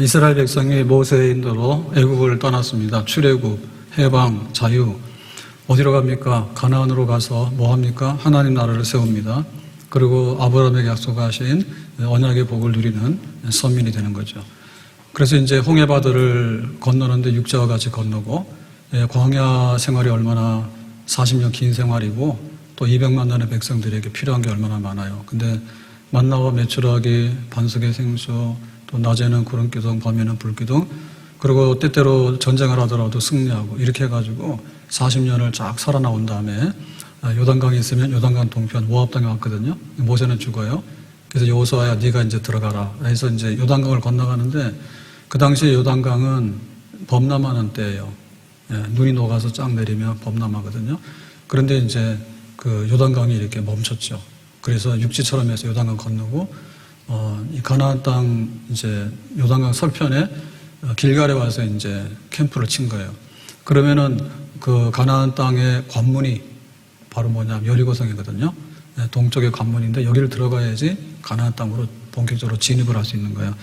이스라엘 백성이 모세의 인도로 애국을 떠났습니다. 출애굽, 해방, 자유. 어디로 갑니까? 가나안으로 가서 뭐 합니까? 하나님 나라를 세웁니다. 그리고 아브라함에게 약속하신 언약의 복을 누리는 선민이 되는 거죠. 그래서 이제 홍해바다를 건너는데 육자와 같이 건너고, 광야 생활이 얼마나 40년 긴 생활이고 또 200만 년의 백성들에게 필요한 게 얼마나 많아요. 근데 만나와 메추라기, 반석의 생수, 또 낮에는 구름기둥, 밤에는 불기둥, 그리고 때때로 전쟁을 하더라도 승리하고 이렇게 해가지고 40년을 쫙 살아나온 다음에 요단강이 있으면 요단강 동편 모압 땅에 왔거든요. 모세는 죽어요. 그래서 여호수아야 네가 이제 들어가라 해서 이제 요단강을 건너가는데, 그 당시에 요단강은 범람하는 때예요. 눈이 녹아서 쫙 내리면 범람하거든요. 그런데 이제 그 요단강이 이렇게 멈췄죠. 그래서 육지처럼 해서 요단강 건너고, 이 가나안 땅 이제 요단강 서편에 길갈에 와서 이제 캠프를 친 거예요. 그러면은 그 가나안 땅의 관문이 바로 뭐냐면 여리고성이거든요. 동쪽의 관문인데 여기를 들어가야지 가나안 땅으로 본격적으로 진입을 할 수 있는 거예요.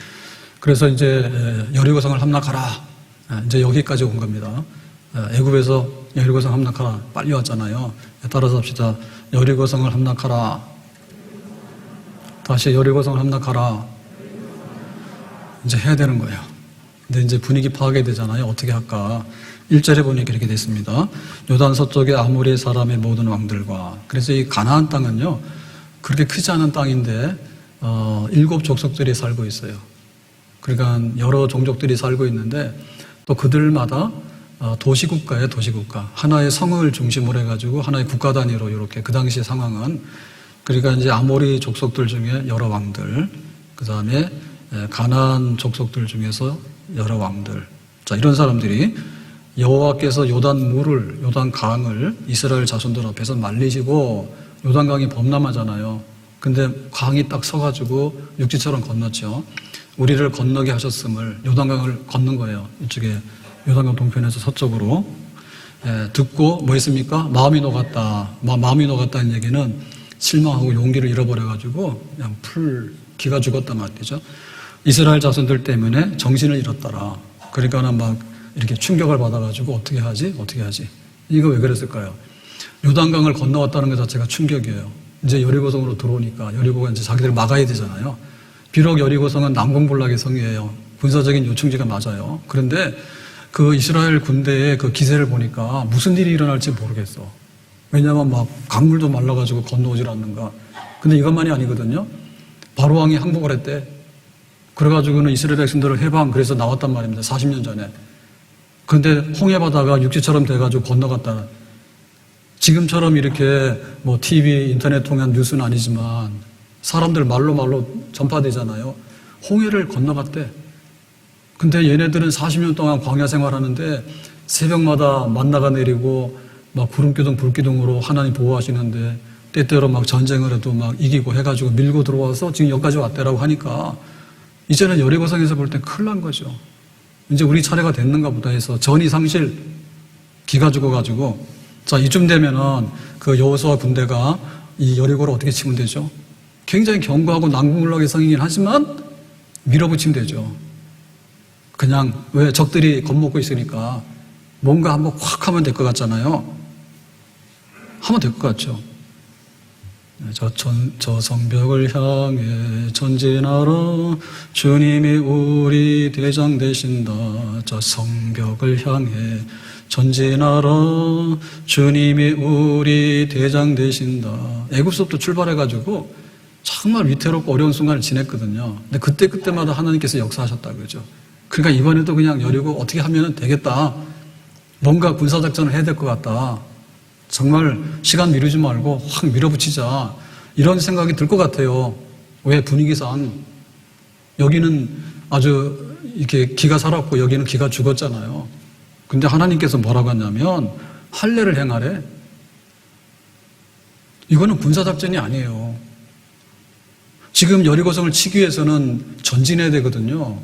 그래서 이제 여리고성을 함락하라. 이제 여기까지 온 겁니다. 애굽에서 여리고성 함락하라. 빨리 왔잖아요. 따라서 합시다. 여리고성을 함락하라. 다시 여리고성을 함락하라. 이제 해야 되는 거예요. 근데 이제 분위기 파악이 되잖아요. 어떻게 할까? 1절에 보니까 이렇게 됐습니다. 요단 서쪽의 아모리 사람의 모든 왕들과. 그래서 이 가나안 땅은요, 그렇게 크지 않은 땅인데 7 족속들이 살고 있어요. 그러니까 여러 종족들이 살고 있는데 또 그들마다 도시국가예요. 도시국가. 하나의 성을 중심으로 해가지고 하나의 국가 단위로 이렇게, 그 당시 상황은 그러니까 이제 아모리 족속들 중에 여러 왕들, 그 다음에 가나안 족속들 중에서 여러 왕들. 자, 이런 사람들이 여호와께서 요단 강을 이스라엘 자손들 앞에서 말리시고, 요단강이 범람하잖아요. 근데 강이 딱 서가지고 육지처럼 건넜죠. 우리를 건너게 하셨음을, 요단강을 건넌 거예요. 이쪽에 요단강 동편에서 서쪽으로. 듣고 뭐 했습니까? 마음이 녹았다. 마음이 녹았다는 얘기는 실망하고 용기를 잃어버려가지고 그냥 기가 죽었단 말이죠. 이스라엘 자손들 때문에 정신을 잃었더라. 그러니까는 막 이렇게 충격을 받아가지고 어떻게 하지? 이거 왜 그랬을까요? 요단강을 건너왔다는 것 자체가 충격이에요. 이제 여리고성으로 들어오니까 여리고가 이제 자기들 막아야 되잖아요. 비록 여리고성은 난공불락의 성이에요. 군사적인 요충지가 맞아요. 그런데 그 이스라엘 군대의 그 기세를 보니까 무슨 일이 일어날지 모르겠어. 왜냐하면 막 강물도 말라가지고 건너오질 않는가. 근데 이것만이 아니거든요. 바로왕이 항복을 했대. 그래가지고는 이스라엘 백성들을 해방, 그래서 나왔단 말입니다. 40년 전에. 근데 홍해바다가 육지처럼 돼가지고 건너갔다. 지금처럼 이렇게 뭐 TV, 인터넷 통한 뉴스는 아니지만 사람들 말로 전파되잖아요. 홍해를 건너갔대. 근데 얘네들은 40년 동안 광야 생활하는데 새벽마다 만나가 내리고 막 구름기둥, 불기둥으로 하나님 보호하시는데 때때로 막 전쟁을 해도 막 이기고 해가지고 밀고 들어와서 지금 여기까지 왔대라고 하니까 이제는 여리고성에서 볼 때 큰일 난 거죠. 이제 우리 차례가 됐는가 보다 해서 전이 상실, 기가 죽어가지고, 자, 이쯤 되면은 그 여호수아 군대가 이 여리고를 어떻게 치면 되죠? 굉장히 견고하고 난공불락의 성이긴 하지만 밀어붙이면 되죠. 그냥 왜 적들이 겁먹고 있으니까 뭔가 한번 확 하면 될 것 같잖아요. 하면 될 것 같죠. 저 성벽을 향해 전진하라. 주님이 우리 대장 되신다. 저 성벽을 향해 전진하라. 주님이 우리 대장 되신다. 애굽서부터 출발해가지고 정말 위태롭고 어려운 순간을 지냈거든요. 근데 그때마다 하나님께서 역사하셨다 그러죠. 그러니까 이번에도 그냥 여리고 어떻게 하면 되겠다. 뭔가 군사작전을 해야 될 것 같다. 정말 시간 미루지 말고 확 밀어붙이자. 이런 생각이 들 것 같아요. 왜? 분위기상. 여기는 아주 이렇게 기가 살았고 여기는 기가 죽었잖아요. 근데 하나님께서 뭐라고 하냐면 할례를 행하래. 이거는 군사작전이 아니에요. 지금 여리고성을 치기 위해서는 전진해야 되거든요.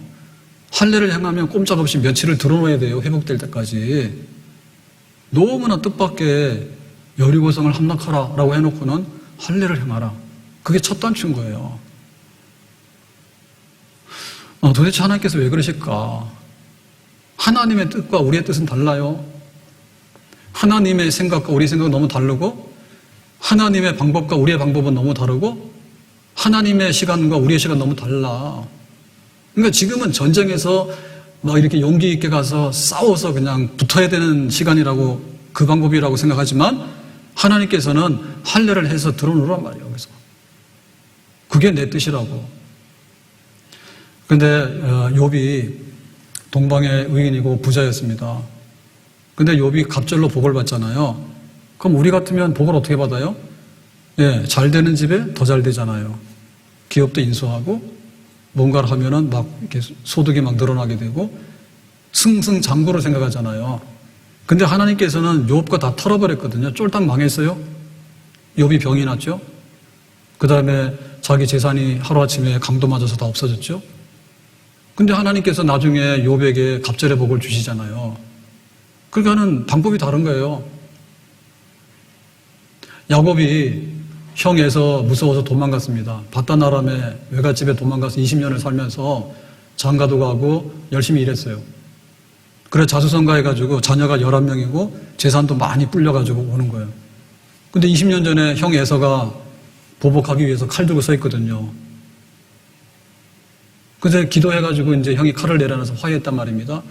할례를 행하면 꼼짝없이 며칠을 들어놓아야 돼요. 회복될 때까지. 너무나 뜻밖의 여리고성을 함락하라라고 해놓고는 할례를 행하라. 그게 첫 단추인 거예요. 도대체 하나님께서 왜 그러실까? 하나님의 뜻과 우리의 뜻은 달라요. 하나님의 생각과 우리의 생각은 너무 다르고, 하나님의 방법과 우리의 방법은 너무 다르고, 하나님의 시간과 우리의 시간 너무 달라. 그러니까 지금은 전쟁에서 막 이렇게 용기 있게 가서 싸워서 그냥 붙어야 되는 시간이라고, 그 방법이라고 생각하지만, 하나님께서는 할례를 해서 들어놓으란 말이에요. 그래서 그게 내 뜻이라고. 근데 욥이 동방의 의인이고 부자였습니다. 근데 욥이 갑절로 복을 받잖아요. 그럼 우리 같으면 복을 어떻게 받아요? 예, 잘 되는 집에 더 잘 되잖아요. 기업도 인수하고 뭔가를 하면은 막 이렇게 소득이 막 늘어나게 되고 승승장구를 생각하잖아요. 근데 하나님께서는 욥과 다 털어버렸거든요. 쫄딱 망했어요. 욥이 병이 났죠. 그 다음에 자기 재산이 하루아침에 강도 맞아서 다 없어졌죠. 근데 하나님께서 나중에 욥에게 갑절의 복을 주시잖아요. 그러니까는 방법이 다른 거예요. 야곱이 형에서 무서워서 도망갔습니다. 바단 아람의 외갓집에 도망가서 20년을 살면서 장가도 가고 열심히 일했어요. 그래 자수성가해가지고 자녀가 11명이고 재산도 많이 불려가지고 오는 거예요. 근데 20년 전에 형 에서가 보복하기 위해서 칼 들고 서 있거든요. 그래서 기도해가지고 이제 형이 칼을 내려놔서 화해했단 말입니다.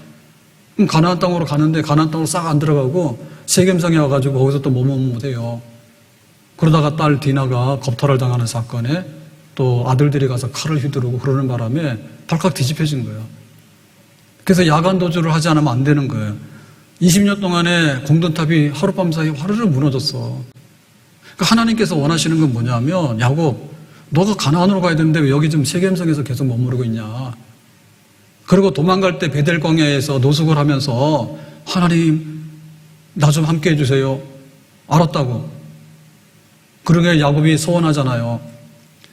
그럼 가나안 땅으로 가는데 가나안 땅으로 싹 안 들어가고 세겜성에 와가지고 거기서 또 못해요. 그러다가 딸 디나가 겁탈을 당하는 사건에 또 아들들이 가서 칼을 휘두르고 그러는 바람에 발칵 뒤집혀진 거예요. 그래서 야간 도주를 하지 않으면 안 되는 거예요. 20년 동안에 공든탑이 하룻밤 사이에 화르르 무너졌어. 그러니까 하나님께서 원하시는 건 뭐냐면, 야곱, 너가 가나안으로 가야 되는데 왜 여기 좀 세겜성에서 계속 머무르고 있냐. 그리고 도망갈 때 베델 광야에서 노숙을 하면서 하나님 나 좀 함께 해주세요. 알았다고. 그러게 야곱이 소원하잖아요.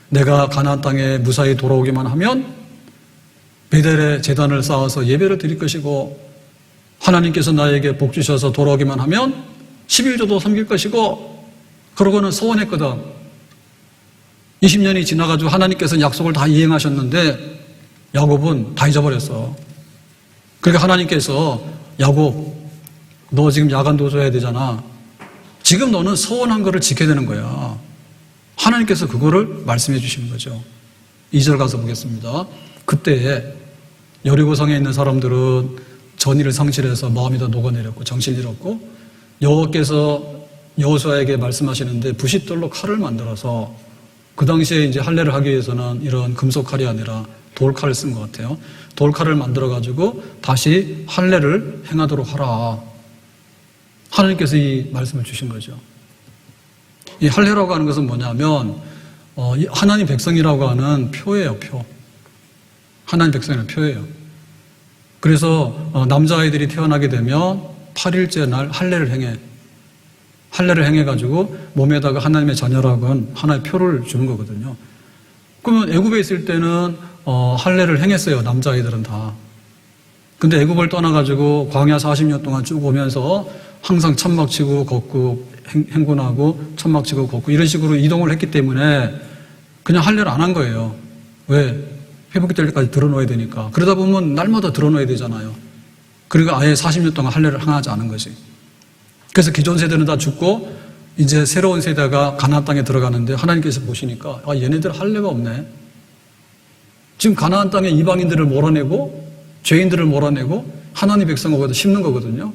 내가 가나안 땅에 무사히 돌아오기만 하면 베델에 제단을 쌓아서 예배를 드릴 것이고, 하나님께서 나에게 복 주셔서 돌아오기만 하면 11조도 섬길 것이고, 그러고는 소원했거든. 20년이 지나가지고 하나님께서는 약속을 다 이행하셨는데 야곱은 다 잊어버렸어. 그러니까 하나님께서, 야곱, 너 지금 야간 도주해야 되잖아. 지금 너는 소원한 거를 지켜야 되는 거야. 하나님께서 그거를 말씀해 주시는 거죠. 2절 가서 보겠습니다. 그때 여리고성에 있는 사람들은 전의를 상실해서 마음이 다 녹아내렸고 정신을 잃었고, 여호와께서 여호수아에게 말씀하시는데 부싯돌로 칼을 만들어서, 그 당시에 이제 할례를 하기 위해서는 이런 금속 칼이 아니라 돌칼을 쓴 것 같아요. 돌칼을 만들어 가지고 다시 할례를 행하도록 하라. 하나님께서 이 말씀을 주신 거죠. 이 할례라고 하는 것은 뭐냐면 하나님 백성이라고 하는 표예요, 표. 하나님 백성이라는 표예요. 그래서 남자아이들이 태어나게 되면 8일째 날 할례를 행해. 할례를 행해가지고 몸에다가 하나님의 자녀라고 하는 하나의 표를 주는 거거든요. 그러면 애굽에 있을 때는 할례를 행했어요, 남자아이들은 다. 근데 애굽을 떠나가지고 광야 40년 동안 쭉 오면서 항상 천막 치고 걷고 행군하고 천막 치고 걷고 이런 식으로 이동을 했기 때문에 그냥 할례를 안 한 거예요. 왜? 회복이 될 때까지 들어놓아야 되니까. 그러다 보면 날마다 들어놓아야 되잖아요. 그러니까 아예 40년 동안 할례를 행하지 않은 거지. 그래서 기존 세대는 다 죽고 이제 새로운 세대가 가나안 땅에 들어가는데 하나님께서 보시니까 얘네들 할례가 없네. 지금 가나안 땅에 이방인들을 몰아내고 죄인들을 몰아내고 하나님 백성을 거기다 심는 거거든요.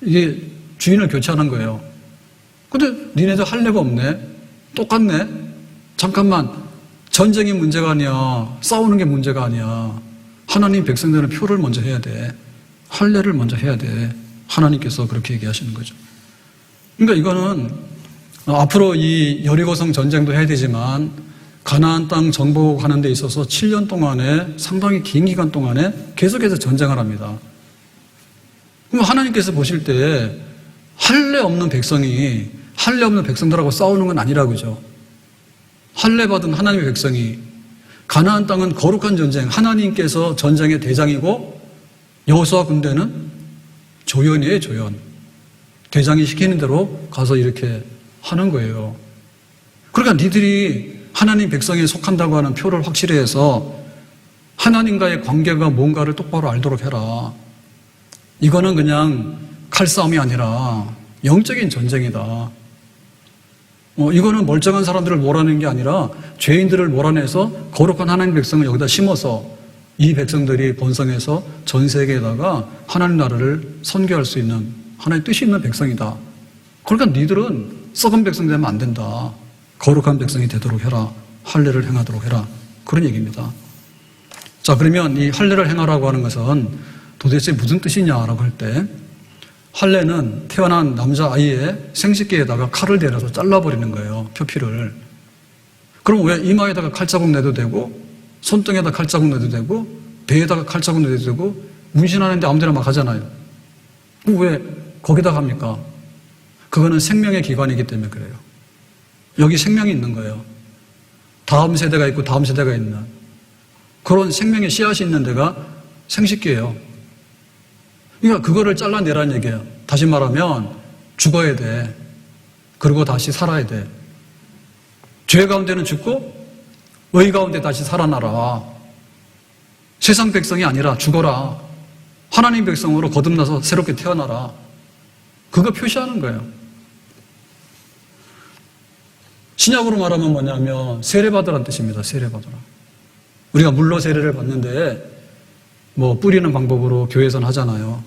이게 주인을 교체하는 거예요. 근데 니네들 할례가 없네. 똑같네. 잠깐만. 전쟁이 문제가 아니야. 싸우는 게 문제가 아니야. 하나님 백성들은 표를 먼저 해야 돼. 할례를 먼저 해야 돼. 하나님께서 그렇게 얘기하시는 거죠. 그러니까 이거는 앞으로 이 여리고성 전쟁도 해야 되지만 가나안 땅 정복하는 데 있어서 7년 동안에 상당히 긴 기간 동안에 계속해서 전쟁을 합니다. 그럼 하나님께서 보실 때 할례 없는 백성이 할례 없는 백성들하고 싸우는 건 아니라고죠. 할례 받은 하나님의 백성이, 가나안 땅은 거룩한 전쟁, 하나님께서 전쟁의 대장이고 여호수아 군대는 조연이에요, 조연. 대장이 시키는 대로 가서 이렇게 하는 거예요. 그러니까 니들이 하나님 백성에 속한다고 하는 표를 확실히 해서 하나님과의 관계가 뭔가를 똑바로 알도록 해라. 이거는 그냥 칼싸움이 아니라 영적인 전쟁이다. 이거는 멀쩡한 사람들을 몰아내는 게 아니라 죄인들을 몰아내서 거룩한 하나님 백성을 여기다 심어서 이 백성들이 번성해서 전 세계에다가 하나님 나라를 선교할 수 있는 하나님의 뜻이 있는 백성이다. 그러니까 니들은 썩은 백성 되면 안 된다. 거룩한 백성이 되도록 해라. 할례를 행하도록 해라. 그런 얘기입니다. 자, 그러면 이 할례를 행하라고 하는 것은 도대체 무슨 뜻이냐라고 할 때, 할례는 태어난 남자아이의 생식기에다가 칼을 대려서 잘라버리는 거예요. 표피를. 그럼 왜 이마에다가 칼자국 내도 되고, 손등에다 칼자국 내도 되고, 배에다가 칼자국 내도 되고, 문신하는데 아무데나 막 하잖아요. 왜 거기다 합니까? 그거는 생명의 기관이기 때문에 그래요. 여기 생명이 있는 거예요. 다음 세대가 있고 다음 세대가 있는 그런 생명의 씨앗이 있는 데가 생식기예요. 그러니까 그거를 잘라내라는 얘기예요. 다시 말하면 죽어야 돼. 그리고 다시 살아야 돼. 죄 가운데는 죽고 의 가운데 다시 살아나라. 세상 백성이 아니라 죽어라. 하나님 백성으로 거듭나서 새롭게 태어나라. 그거 표시하는 거예요. 신약으로 말하면 뭐냐면 세례받으라는 뜻입니다. 세례받으라. 우리가 물로 세례를 받는데 뭐 뿌리는 방법으로 교회에서는 하잖아요.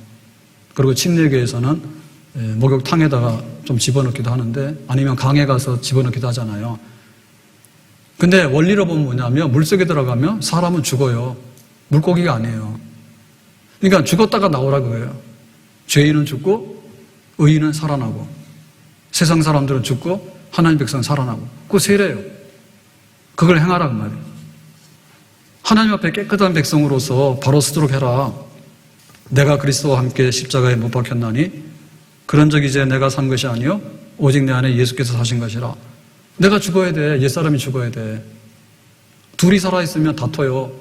그리고 침례교에서는 목욕탕에다가 좀 집어넣기도 하는데 아니면 강에 가서 집어넣기도 하잖아요. 근데 원리로 보면 뭐냐면 물속에 들어가면 사람은 죽어요. 물고기가 아니에요. 그러니까 죽었다가 나오라 그거예요. 죄인은 죽고 의인은 살아나고 세상 사람들은 죽고 하나님 백성은 살아나고 그거 세례예요. 그걸 행하라 그 말이에요. 하나님 앞에 깨끗한 백성으로서 바로 서도록 해라. 내가 그리스도와 함께 십자가에 못 박혔나니 그런 적 이제 내가 산 것이 아니요 오직 내 안에 예수께서 사신 것이라. 내가 죽어야 돼. 옛사람이 죽어야 돼. 둘이 살아있으면 다퉈요.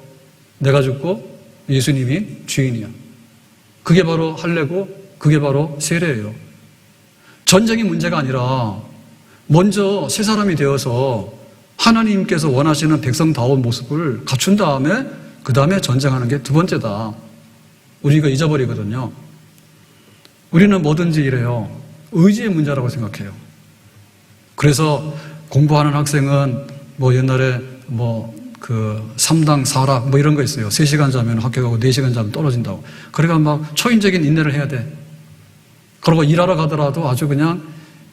내가 죽고 예수님이 주인이야. 그게 바로 할례고 그게 바로 세례예요. 전쟁이 문제가 아니라 먼저 새 사람이 되어서 하나님께서 원하시는 백성다운 모습을 갖춘 다음에 그 다음에 전쟁하는 게 두 번째다. 우리 이거 잊어버리거든요. 우리는 뭐든지 이래요. 의지의 문제라고 생각해요. 그래서 공부하는 학생은 뭐 옛날에 뭐 그 3당 4락 뭐 이런 거 있어요. 3시간 자면 합격하고 4시간 자면 떨어진다고. 그러니까 막 초인적인 인내를 해야 돼. 그리고 일하러 가더라도 아주 그냥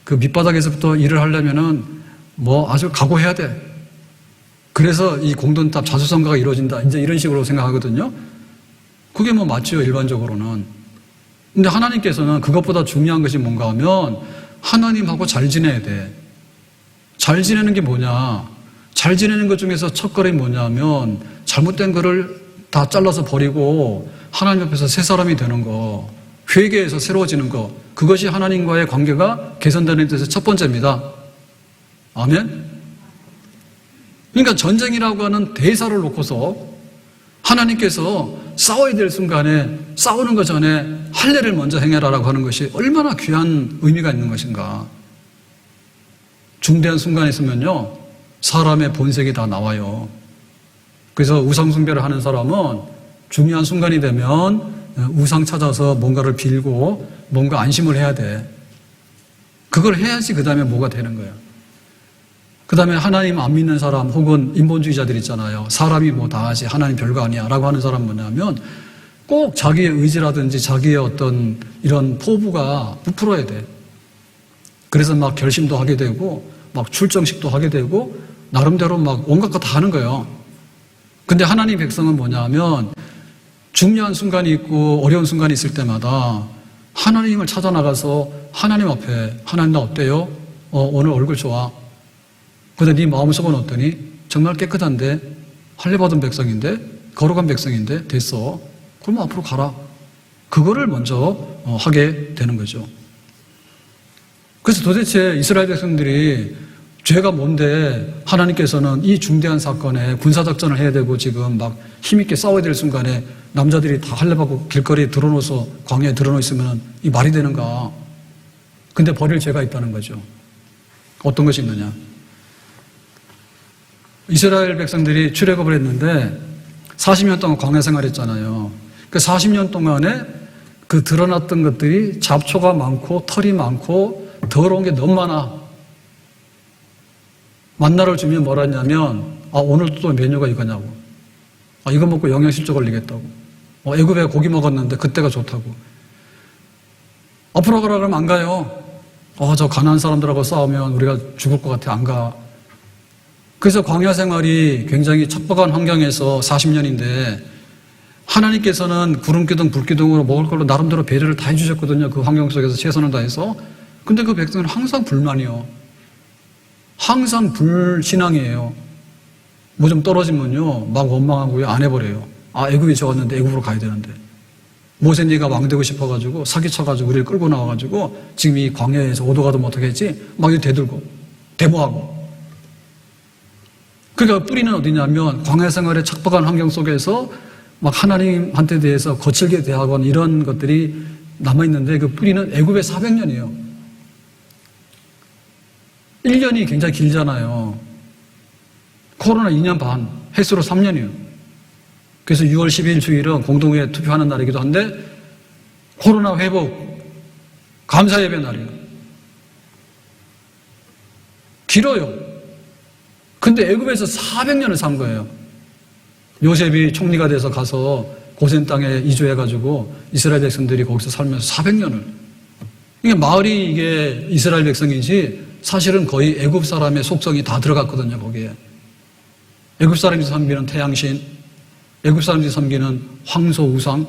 그 밑바닥에서부터 일을 하려면은 뭐 아주 각오해야 돼. 그래서 이 공돈탑 자수성가가 이루어진다. 이제 이런 식으로 생각하거든요. 그게 뭐 맞죠, 일반적으로는. 근데 하나님께서는 그것보다 중요한 것이 뭔가 하면 하나님하고 잘 지내야 돼. 잘 지내는 게 뭐냐? 잘 지내는 것 중에서 첫걸이 뭐냐면 잘못된 거를 다 잘라서 버리고 하나님 앞에서 새 사람이 되는 거, 회개해서 새로워지는 거, 그것이 하나님과의 관계가 개선되는 데서 첫 번째입니다. 아멘? 그러니까 전쟁이라고 하는 대사를 놓고서 하나님께서 싸워야 될 순간에 싸우는 것 전에 할례를 먼저 행해라라고 하는 것이 얼마나 귀한 의미가 있는 것인가. 중대한 순간에 있으면요 사람의 본색이 다 나와요. 그래서 우상 숭배를 하는 사람은 중요한 순간이 되면 우상 찾아서 뭔가를 빌고 뭔가 안심을 해야 돼. 그걸 해야지 그 다음에 뭐가 되는 거예요. 그 다음에 하나님 안 믿는 사람 혹은 인본주의자들 있잖아요. 사람이 뭐 다 하지 하나님 별거 아니야 라고 하는 사람 뭐냐면 꼭 자기의 의지라든지 자기의 어떤 이런 포부가 부풀어야 돼. 그래서 막 결심도 하게 되고 막 출정식도 하게 되고 나름대로 막 온갖 거 다 하는 거예요. 근데 하나님 백성은 뭐냐면 중요한 순간이 있고 어려운 순간이 있을 때마다 하나님을 찾아 나가서 하나님 앞에 하나님 나 어때요? 오늘 얼굴 좋아. 근데 네 마음속은 어떠니? 정말 깨끗한데 할례 받은 백성인데 거룩한 백성인데 됐어. 그럼 앞으로 가라. 그거를 먼저 하게 되는 거죠. 그래서 도대체 이스라엘 백성들이 죄가 뭔데 하나님께서는 이 중대한 사건에 군사작전을 해야 되고 지금 막 힘있게 싸워야 될 순간에 남자들이 다 할례받고 길거리에 드러누워서 광야에 드러누워 있으면 이 말이 되는가. 근데 버릴 죄가 있다는 거죠. 어떤 것이 있느냐. 이스라엘 백성들이 출애굽을 했는데 40년 동안 광야 생활했잖아요. 그 40년 동안에 그 드러났던 것들이 잡초가 많고 털이 많고 더러운 게 너무 많아. 만나를 주면 뭐라 했냐면, 오늘도 또 메뉴가 이거냐고. 이거 먹고 영양실조 걸리겠다고. 애굽에 고기 먹었는데 그때가 좋다고. 앞으로 가라 그러면 안 가요. 저 가난한 사람들하고 싸우면 우리가 죽을 것 같아. 안 가. 그래서 광야 생활이 굉장히 척박한 환경에서 40년인데 하나님께서는 구름기둥 불기둥으로 먹을 걸로 나름대로 배려를 다 해주셨거든요. 그 환경 속에서 최선을 다해서. 근데 그 백성은 항상 불만이요. 항상 불신앙이에요. 뭐 좀 떨어지면요 막 원망하고요 안 해버려요. 애굽이 적었는데 애굽으로 가야 되는데 모세니가 왕 되고 싶어가지고 사기쳐가지고 우리를 끌고 나와가지고 지금 이 광야에서 오도 가도 못하게 했지 막 이렇게 대들고 데모하고. 그러니까 뿌리는 어디냐면 광야 생활의 척박한 환경 속에서 막 하나님한테 대해서 거칠게 대하거나 이런 것들이 남아있는데 그 뿌리는 애굽의 400년이에요. 1년이 굉장히 길잖아요. 코로나 2년 반, 횟수로 3년이에요. 그래서 6월 12일 주일은 공동회의 투표하는 날이기도 한데 코로나 회복, 감사 예배 날이에요. 길어요. 근데 애굽에서 400년을 산 거예요. 요셉이 총리가 돼서 가서 고센 땅에 이주해가지고 이스라엘 백성들이 거기서 살면서 400년을. 이게 마을이 이게 이스라엘 백성이지 사실은 거의 애굽 사람의 속성이 다 들어갔거든요, 거기에. 애굽 사람이 섬기는 태양신, 애굽 사람들이 섬기는 황소 우상,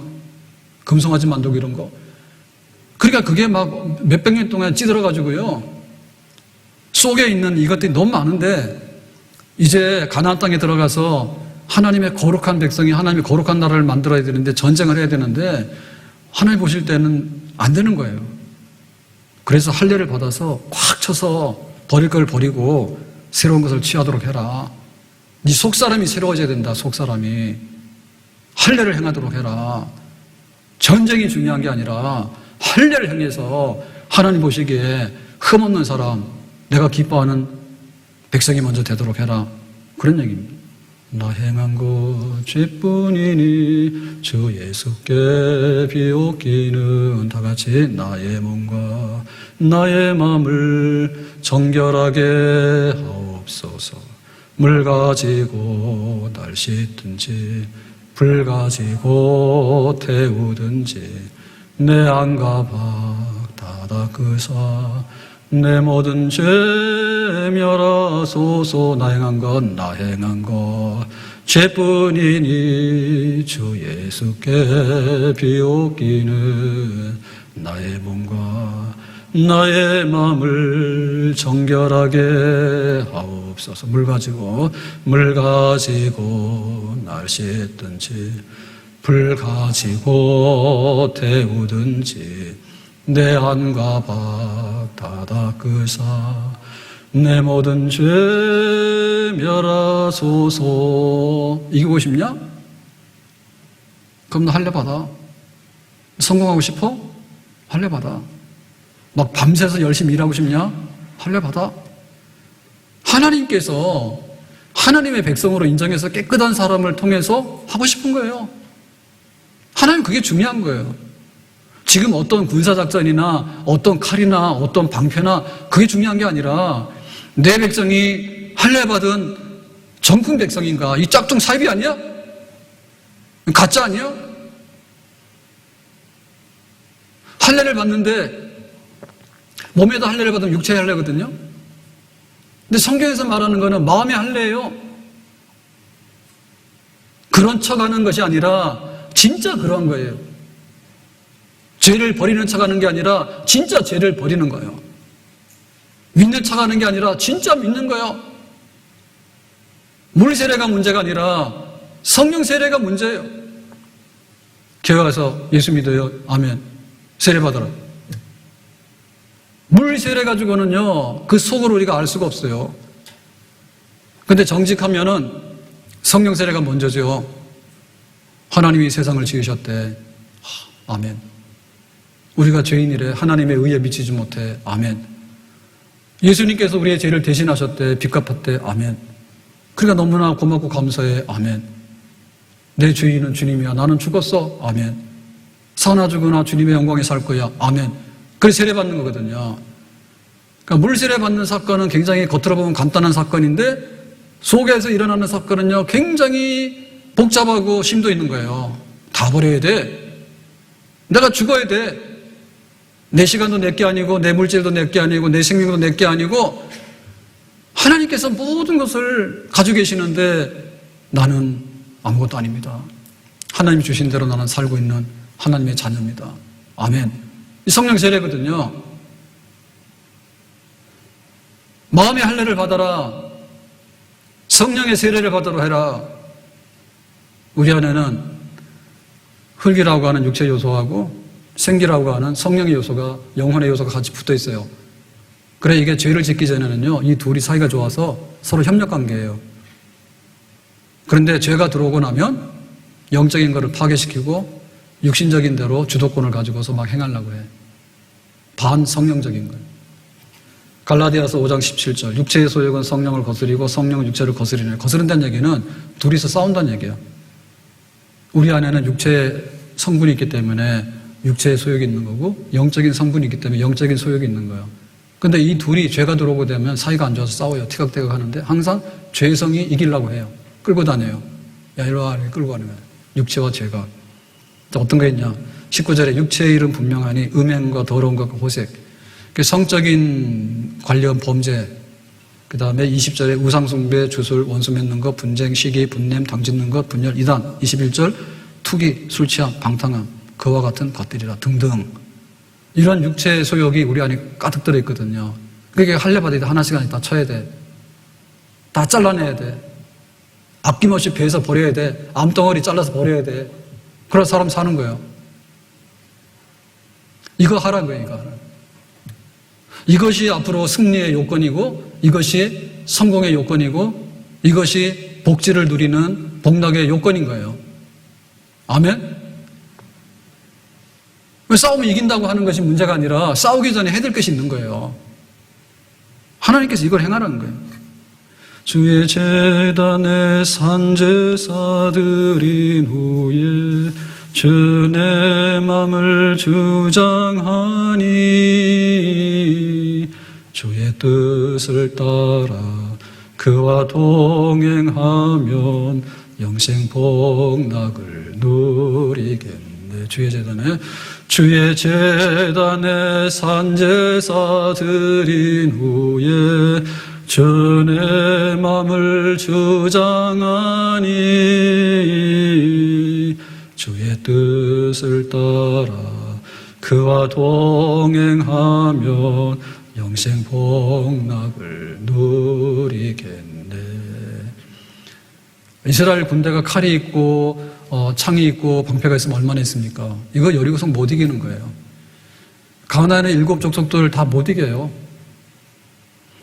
금송아지 만들고 이런 거. 그러니까 그게 막 몇백 년 동안 찌들어가지고요. 속에 있는 이것들이 너무 많은데 이제 가나안 땅에 들어가서 하나님의 거룩한 백성이 하나님의 거룩한 나라를 만들어야 되는데 전쟁을 해야 되는데 하나님 보실 때는 안 되는 거예요. 그래서 할례를 받아서 꽉 쳐서 버릴 걸 버리고 새로운 것을 취하도록 해라. 네 속사람이 새로워져야 된다. 속사람이. 할례를 행하도록 해라. 전쟁이 중요한 게 아니라 할례를 행해서 하나님 보시기에 흠없는 사람, 내가 기뻐하는 백성이 먼저 되도록 해라. 그런 얘기입니다. 나 행한 것 죄뿐이니 주 예수께 비옵기는 다 같이 나의 몸과 나의 마음을 정결하게 하옵소서. 물 가지고 날 씻든지 불 가지고 태우든지 내 안과 박 다 닦으사 내 모든 죄 멸하소서. 나 행한 것 나 행한 것 죄뿐이니 주 예수께 비옵기는 나의 몸과 나의 마음을 정결하게 하옵소서. 물 가지고 날 씻든지 불 가지고 태우든지 내 안과 박 다 닦으사 내 모든 죄 멸하소서. 이기고 싶냐? 그럼 너 할례 받아. 성공하고 싶어? 할례 받아. 막 밤새서 열심히 일하고 싶냐? 할례 받아. 하나님께서 하나님의 백성으로 인정해서 깨끗한 사람을 통해서 하고 싶은 거예요. 하나님 그게 중요한 거예요. 지금 어떤 군사작전이나 어떤 칼이나 어떤 방패나 그게 중요한 게 아니라 내 백성이 할례 받은 정품 백성인가? 이 짝퉁 사입이 아니야? 가짜 아니야? 할례를 받는데 몸에다 할례를 받으면 육체의 할례거든요. 근데 성경에서 말하는 거는 마음의 할례예요. 그런 척하는 것이 아니라 진짜 그런 거예요. 죄를 버리는 척하는 게 아니라 진짜 죄를 버리는 거예요. 믿는 척하는 게 아니라 진짜 믿는 거예요. 물 세례가 문제가 아니라 성령 세례가 문제예요. 교회 가서 예수 믿어요. 아멘. 세례 받아라. 물 세례 가지고는요, 그 속을 우리가 알 수가 없어요. 근데 정직하면은 성령 세례가 먼저죠. 하나님이 세상을 지으셨대. 아멘. 우리가 죄인이래. 하나님의 의에 미치지 못해. 아멘. 예수님께서 우리의 죄를 대신하셨대. 빚 갚았대. 아멘. 그러니까 너무나 고맙고 감사해. 아멘. 내 주인은 주님이야. 나는 죽었어. 아멘. 사나 죽으나 주님의 영광에 살 거야. 아멘. 그래서 세례받는 거거든요. 그러니까 물 세례받는 사건은 굉장히 겉으로 보면 간단한 사건인데 속에서 일어나는 사건은요 굉장히 복잡하고 심도 있는 거예요. 다 버려야 돼. 내가 죽어야 돼. 내 시간도 내 게 아니고 내 물질도 내 게 아니고 내 생명도 내 게 아니고 하나님께서 모든 것을 가지고 계시는데 나는 아무것도 아닙니다. 하나님이 주신 대로 나는 살고 있는 하나님의 자녀입니다. 아멘. 이 성령 세례거든요. 마음의 할례를 받아라. 성령의 세례를 받으러 해라. 우리 안에는 흙이라고 하는 육체 요소하고 생기라고 하는 성령의 요소가, 영혼의 요소가 같이 붙어 있어요. 그래 이게 죄를 짓기 전에는요 이 둘이 사이가 좋아서 서로 협력 관계예요. 그런데 죄가 들어오고 나면 영적인 것을 파괴시키고 육신적인 대로 주도권을 가지고서 막 행하려고 해. 반성령적인 거예요. 갈라디아서 5장 17절 육체의 소욕은 성령을 거스리고 성령은 육체를 거스리네. 거스른다는 얘기는 둘이서 싸운다는 얘기예요. 우리 안에는 육체의 성분이 있기 때문에 육체의 소욕이 있는 거고 영적인 성분이 있기 때문에 영적인 소욕이 있는 거예요. 근데 이 둘이 죄가 들어오게 되면 사이가 안 좋아서 싸워요. 티격태격 하는데 항상 죄성이 이기려고 해요. 끌고 다녀요. 야 이리 와 이렇게 끌고 가는 거예요. 육체와 죄가. 어떤 게 있냐 19절에 육체의 일은 분명하니 음행과 더러운 것과 호색, 성적인 관련 범죄, 그 다음에 20절에 우상숭배, 주술, 원수 맺는 것, 분쟁, 시기, 분냄, 당짓는 것, 분열, 이단, 21절 투기, 술취함, 방탕함, 그와 같은 것들이라 등등. 이런 육체의 소욕이 우리 안에 가득 들어있거든요. 그게 할례 받을 때 하나씩 다 쳐야 돼. 다 잘라내야 돼. 아낌없이 배에서 버려야 돼. 암덩어리 잘라서 버려야 돼. 그런 사람 사는 거예요. 이거 하라는 거예요. 이거 하라. 이것이 앞으로 승리의 요건이고 이것이 성공의 요건이고 이것이 복지를 누리는 복락의 요건인 거예요. 아멘? 왜 싸우면 이긴다고 하는 것이 문제가 아니라 싸우기 전에 해야 될 것이 있는 거예요. 하나님께서 이걸 행하라는 거예요. 주의 제단에 산제사 드린 후에 주의 맘을 주장하니 주의 뜻을 따라 그와 동행하면 영생 복락을 누리겠네. 주의 제단에 산제사 드린 후에 주의 맘을 주장하니 주의 뜻을 따라 그와 동행하면 영생 복락을 누리겠네. 이스라엘 군대가 칼이 있고 창이 있고 방패가 있으면 얼마나 있습니까? 이거 여리고성 못 이기는 거예요. 가나안의 7 족속들 다 못 이겨요.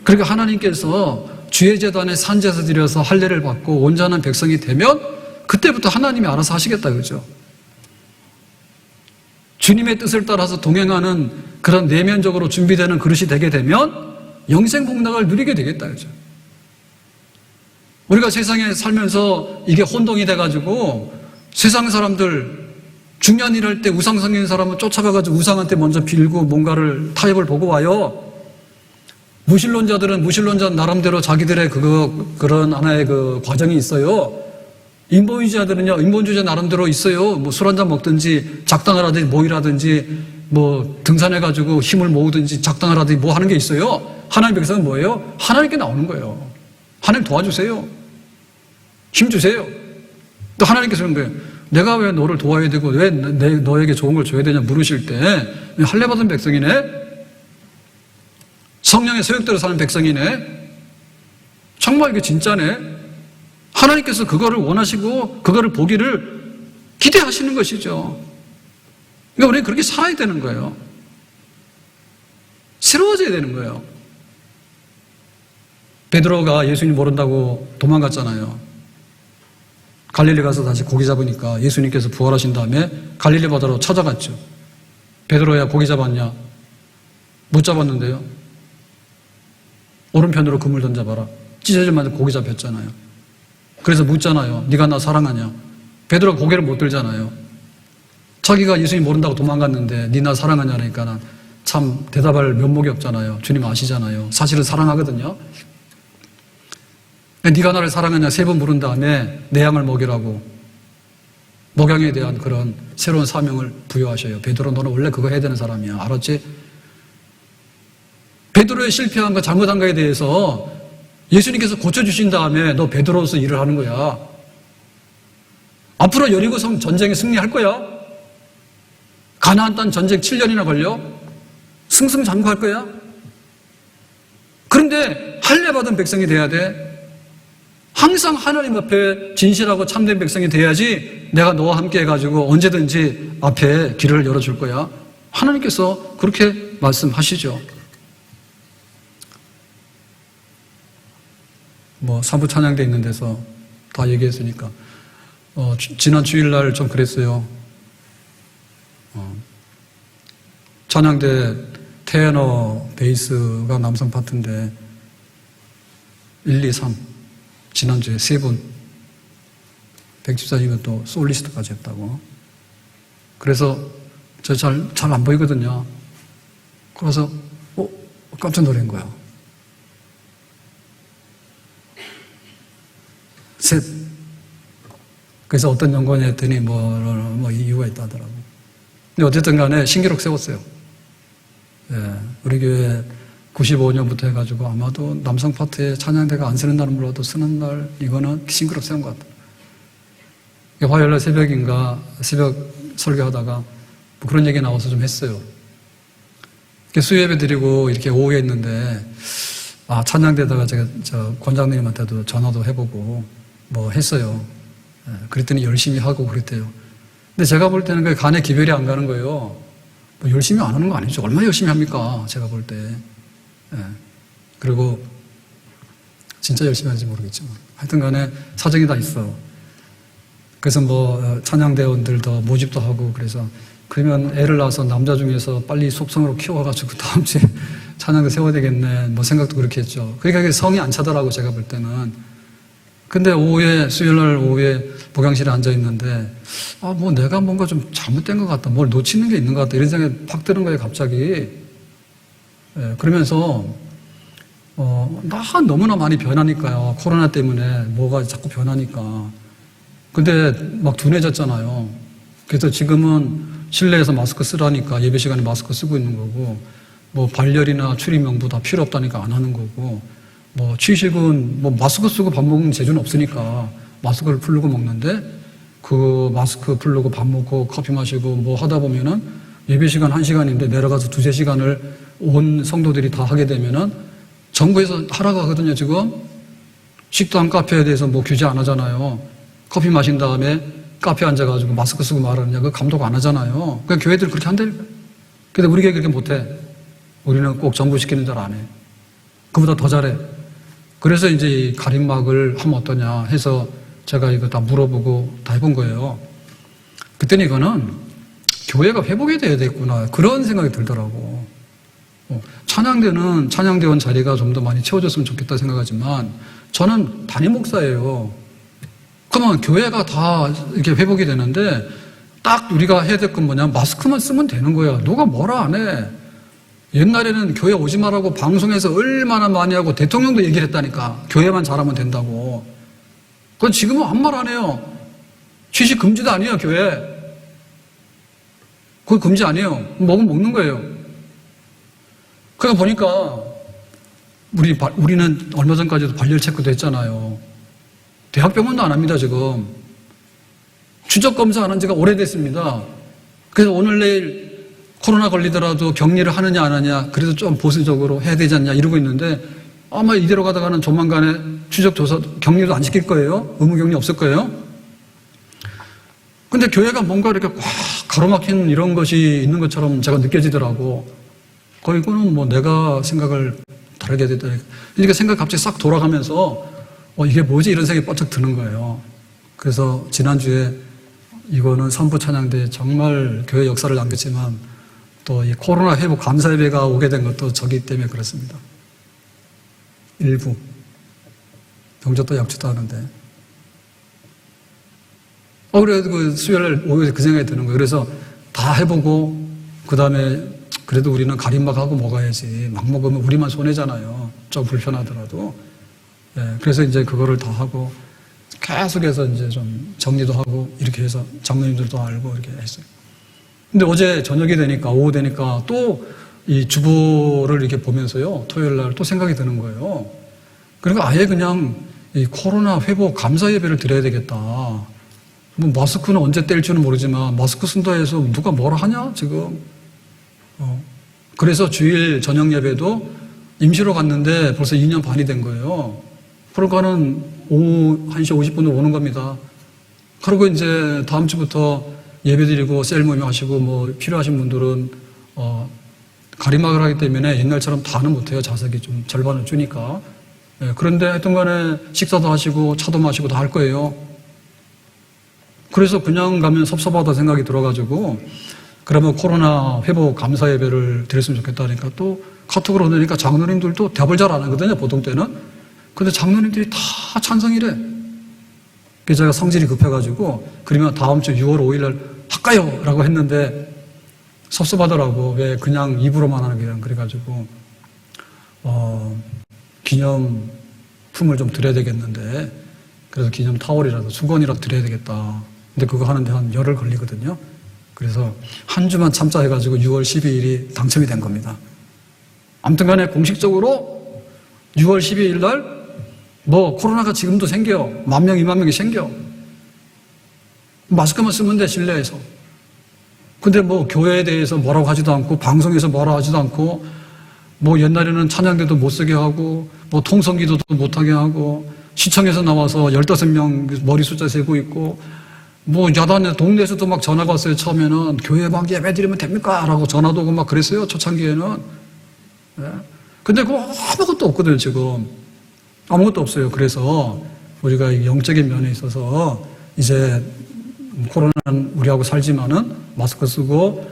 그러니까 하나님께서 주의 제단에 산제사 드려서 할례를 받고 온전한 백성이 되면 그때부터 하나님이 알아서 하시겠다 그죠? 주님의 뜻을 따라서 동행하는 그런 내면적으로 준비되는 그릇이 되게 되면 영생 복락을 누리게 되겠다 그죠? 우리가 세상에 살면서 이게 혼동이 돼가지고 세상 사람들 중요한 일 할 때 우상 섬기는 사람은 쫓아가가지고 우상한테 먼저 빌고 뭔가를 타협을 보고 와요. 무신론자들은 무신론자 나름대로 자기들의 그런 하나의 그 과정이 있어요. 인본주의자들은요, 인본주의자 나름대로 있어요. 뭐 술 한잔 먹든지 작당을 하든지 모이라든지 뭐 등산해가지고 힘을 모으든지 작당을 하든지 뭐 하는 게 있어요. 하나님 백성은 뭐예요? 하나님께 나오는 거예요. 하나님 도와주세요. 힘 주세요. 또 하나님께서 그런 거예요. 내가 왜 너를 도와야 되고 왜 너에게 좋은 걸 줘야 되냐 물으실 때 할례 받은 백성이네? 성령의 소욕대로 사는 백성이네? 정말 이게 진짜네? 하나님께서 그거를 원하시고 그거를 보기를 기대하시는 것이죠. 그러니까 우리는 그렇게 살아야 되는 거예요. 새로워져야 되는 거예요. 베드로가 예수님 모른다고 도망갔잖아요. 갈릴리 가서 다시 고기 잡으니까 예수님께서 부활하신 다음에 갈릴리 바다로 찾아갔죠. 베드로야 고기 잡았냐? 못 잡았는데요. 오른편으로 그물 던져봐라. 찢어질만 고기 잡혔잖아요. 그래서 묻잖아요. 네가 나 사랑하냐? 베드로가 고개를 못 들잖아요. 자기가 예수님 모른다고 도망갔는데 니 나 사랑하냐니까 참 대답할 면목이 없잖아요. 주님 아시잖아요. 사실은 사랑하거든요. 네가 나를 사랑하냐 3번 물은 다음에 내 양을 먹이라고 목양에 대한 그런 새로운 사명을 부여하셔요. 베드로 너는 원래 그거 해야 되는 사람이야. 알았지? 베드로의 실패한 거 잘못한 거에 대해서 예수님께서 고쳐주신 다음에 너 베드로로서 일을 하는 거야. 앞으로 여리고 성 전쟁에 승리할 거야. 가나안 땅 전쟁 7년이나 걸려. 승승장구할 거야. 그런데 할례 받은 백성이 돼야 돼. 항상 하나님 앞에 진실하고 참된 백성이 돼야지 내가 너와 함께 해가지고 언제든지 앞에 길을 열어줄 거야. 하나님께서 그렇게 말씀하시죠. 사부 찬양대 있는 데서 다 얘기했으니까 지난 주일날 좀 그랬어요. 찬양대 테너 베이스가 남성 파트인데 1, 2, 3 지난주에 3분 백집사님은 또 솔리스트까지 했다고. 그래서 저 잘 안 보이거든요. 그래서 깜짝 놀란 거야. 셋. 그래서 어떤 연구원이 했더니 이유가 있다 하더라고. 근데 어쨌든 간에 신기록 세웠어요. 예, 우리 교회 95년부터 해가지고 아마도 남성 파트에 찬양대가 안 쓰는 날은 몰라도 쓰는 날, 이거는 신기록 세운 것 같아요. 화요일날 새벽 설교하다가 그런 얘기 나와서 좀 했어요. 수요예배 드리고 이렇게 오후에 있는데, 찬양대다가 제가 권장님한테도 전화도 해보고 했어요. 예, 그랬더니 열심히 하고 그랬대요. 근데 제가 볼 때는 그 간에 기별이 안 가는 거예요. 열심히 안 하는 거 아니죠. 얼마나 열심히 합니까? 제가 볼 때. 예. 그리고 진짜 열심히 하는지 모르겠지만 하여튼 간에 사정이 다 있어. 그래서 찬양대원들 더 모집도 하고 그래서 그러면 애를 낳아서 남자 중에서 빨리 속성으로 키워가지고 다음 주에 찬양대 세워야 되겠네 생각도 그렇게 했죠. 그러니까 성이 안 차더라고 제가 볼 때는. 근데 수요일날 오후에 복양실에 앉아있는데 내가 뭔가 좀 잘못된 것 같다. 뭘 놓치는 게 있는 것 같다. 이런 생각이 팍 드는 거예요 갑자기. 예, 그러면서 나 너무나 많이 변하니까요. 코로나 때문에 뭐가 자꾸 변하니까. 근데 막 둔해졌잖아요. 그래서 지금은 실내에서 마스크 쓰라니까 예배 시간에 마스크 쓰고 있는 거고, 발열이나 출입명부 다 필요 없다니까 안 하는 거고, 취식은 마스크 쓰고 밥 먹는 재주는 없으니까 마스크를 풀고 먹는데, 그 마스크 풀고 밥 먹고 커피 마시고 하다 보면은 예배 시간 1시간인데 내려가서 2-3시간을 온 성도들이 다 하게 되면은 정부에서 하라고 하거든요, 지금. 식당 카페에 대해서 규제 안 하잖아요. 커피 마신 다음에 카페에 앉아가지고 마스크 쓰고 말하느냐, 그거 감독 안 하잖아요. 그냥 교회들 그렇게 한다니까. 근데 우리 교회 그렇게 못해. 우리는 꼭 정부 시키는 대로 안 해. 그보다 더 잘해. 그래서 이제 이 가림막을 하면 어떠냐 해서 제가 이거 다 물어보고 다 해본 거예요. 그때는 이거는 교회가 회복이 돼야 되겠구나. 그런 생각이 들더라고. 찬양대는 찬양대원 자리가 좀 더 많이 채워졌으면 좋겠다 생각하지만 저는 담임 목사예요. 그러면 교회가 다 이렇게 회복이 되는데 딱 우리가 해야 될 건 뭐냐면 마스크만 쓰면 되는 거야. 누가 뭐라 안 해. 옛날에는 교회 오지 말라고 방송에서 얼마나 많이 하고 대통령도 얘기를 했다니까. 교회만 잘하면 된다고. 그건 지금은 아무 말 안 해요. 취식 금지도 아니에요, 교회. 그거 금지 아니에요. 먹으면 먹는 거예요. 그러니까 보니까 우리는 얼마 전까지도 발열 체크도 했잖아요. 대학병원도 안 합니다, 지금. 추적 검사 안 한 지가 오래됐습니다. 그래서 오늘 내일 코로나 걸리더라도 격리를 하느냐 안 하느냐, 그래도 좀 보수적으로 해야 되지 않냐 이러고 있는데 아마 이대로 가다가는 조만간에 추적 조사 격리도 안 시킬 거예요. 의무 격리 없을 거예요. 근데 교회가 뭔가 이렇게 꽉 가로막힌 이런 것이 있는 것처럼 제가 느껴지더라고. 이거는 내가 생각을 다르게 되다. 그러니까 생각이 갑자기 싹 돌아가면서 이게 뭐지? 이런 생각이 뻗쩍 드는 거예요. 그래서 지난주에 이거는 선부 찬양대 정말 교회 역사를 남겼지만 또 이 코로나 회복 감사 예배가 오게 된 것도 저기 때문에 그렇습니다. 일부. 병적도 약주도 하는데. 그래도 그 수요일 오후에 그 생각이 드는 거예요. 그래서 다 해보고, 그 다음에 그래도 우리는 가림막하고 먹어야지. 막 먹으면 우리만 손해잖아요. 좀 불편하더라도. 예, 그래서 이제 그거를 다 하고, 계속해서 이제 좀 정리도 하고, 이렇게 해서 장로님들도 알고 이렇게 했어요. 근데 어제 저녁이 되니까, 오후 되니까 또 이 주보를 이렇게 보면서요, 토요일 날 또 생각이 드는 거예요. 그러니까 아예 그냥 이 코로나 회복 감사 예배를 드려야 되겠다. 뭐 마스크는 언제 뗄지는 모르지만 마스크 쓴다 해서 누가 뭐라 하냐 지금. 그래서 주일 저녁 예배도 임시로 갔는데 벌써 2년 반이 된 거예요. 그러니까는 오후 1시 50분으로 오는 겁니다. 그리고 이제 다음 주부터 예배 드리고 셀 모임 하시고 뭐 필요하신 분들은 가림막을 하기 때문에 옛날처럼 다는 못해요. 좌석이 좀 절반을 주니까. 예, 그런데 하여튼 간에 식사도 하시고 차도 마시고 다 할 거예요. 그래서 그냥 가면 섭섭하다 생각이 들어가지고 그러면 코로나 회복 감사 예배를 드렸으면 좋겠다니까 또 카톡으로 보내니까 장로님들도 대답을 잘 안 하거든요. 보통 때는. 근데 장로님들이 다 찬성이래. 그래서 제가 성질이 급해가지고 그러면 다음 주 6월 5일 날 할까요? 라고 했는데 섭섭하더라고. 왜 그냥 입으로만 하는 게 그래가지고 기념품을 좀 드려야 되겠는데 그래서 기념 타월이라도 수건이라도 드려야 되겠다. 근데 그거 하는데 한 열흘 걸리거든요. 그래서 한 주만 참자 해가지고 6월 12일이 당첨이 된 겁니다. 아무튼 간에 공식적으로 6월 12일 날 뭐 코로나가 지금도 생겨. 10,000명, 20,000명이 생겨. 마스크만 쓰면 돼, 실내에서. 근데 뭐 교회에 대해서 뭐라고 하지도 않고 방송에서 뭐라고 하지도 않고 뭐 옛날에는 찬양대도 못 쓰게 하고 뭐 통성기도도 못하게 하고 시청에서 나와서 15명 머리 숫자 세고 있고 뭐 야단에 동네에서도 막 전화가 왔어요. 처음에는 교회 막 예배 드리면 됩니까? 라고 전화도 오고 막 그랬어요. 초창기에는. 네. 근데 그거 아무것도 없거든요. 지금 아무것도 없어요. 그래서 우리가 영적인 면에 있어서 이제 코로나는 우리하고 살지만은 마스크 쓰고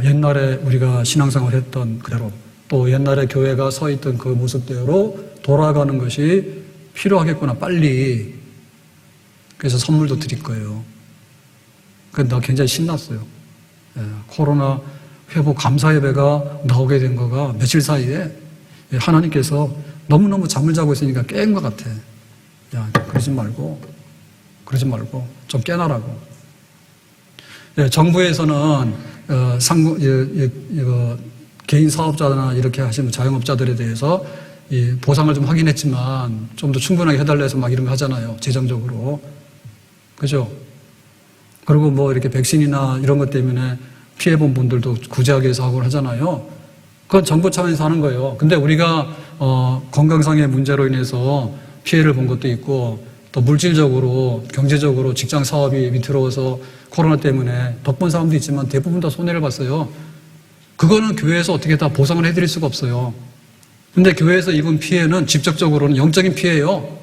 옛날에 우리가 신앙생활 했던 그대로 또 옛날에 교회가 서 있던 그 모습대로 돌아가는 것이 필요하겠구나 빨리. 그래서 선물도 드릴 거예요. 그래서 나 굉장히 신났어요. 예, 코로나 회복 감사 예배가 나오게 된 거가 며칠 사이에 하나님께서 너무너무 잠을 자고 있으니까 깬 것 같아. 야, 그러지 말고 좀 깨나라고. 예, 정부에서는 개인 사업자나 이렇게 하시는 자영업자들에 대해서 이 보상을 좀 하긴 했지만 좀 더 충분하게 해달래서 막 이런 거 하잖아요. 재정적으로. 그죠? 그리고 뭐 이렇게 백신이나 이런 것 때문에 피해본 분들도 구제하기 위해서 하고 하잖아요. 그건 정부 차원에서 하는 거예요. 근데 우리가 건강상의 문제로 인해서 피해를 본 것도 있고 또 물질적으로 경제적으로 직장 사업이 위태로워서 코로나 때문에 덕분 사람도 있지만 대부분 다 손해를 봤어요. 그거는 교회에서 어떻게 다 보상을 해드릴 수가 없어요. 근데 교회에서 입은 피해는 직접적으로는 영적인 피해예요.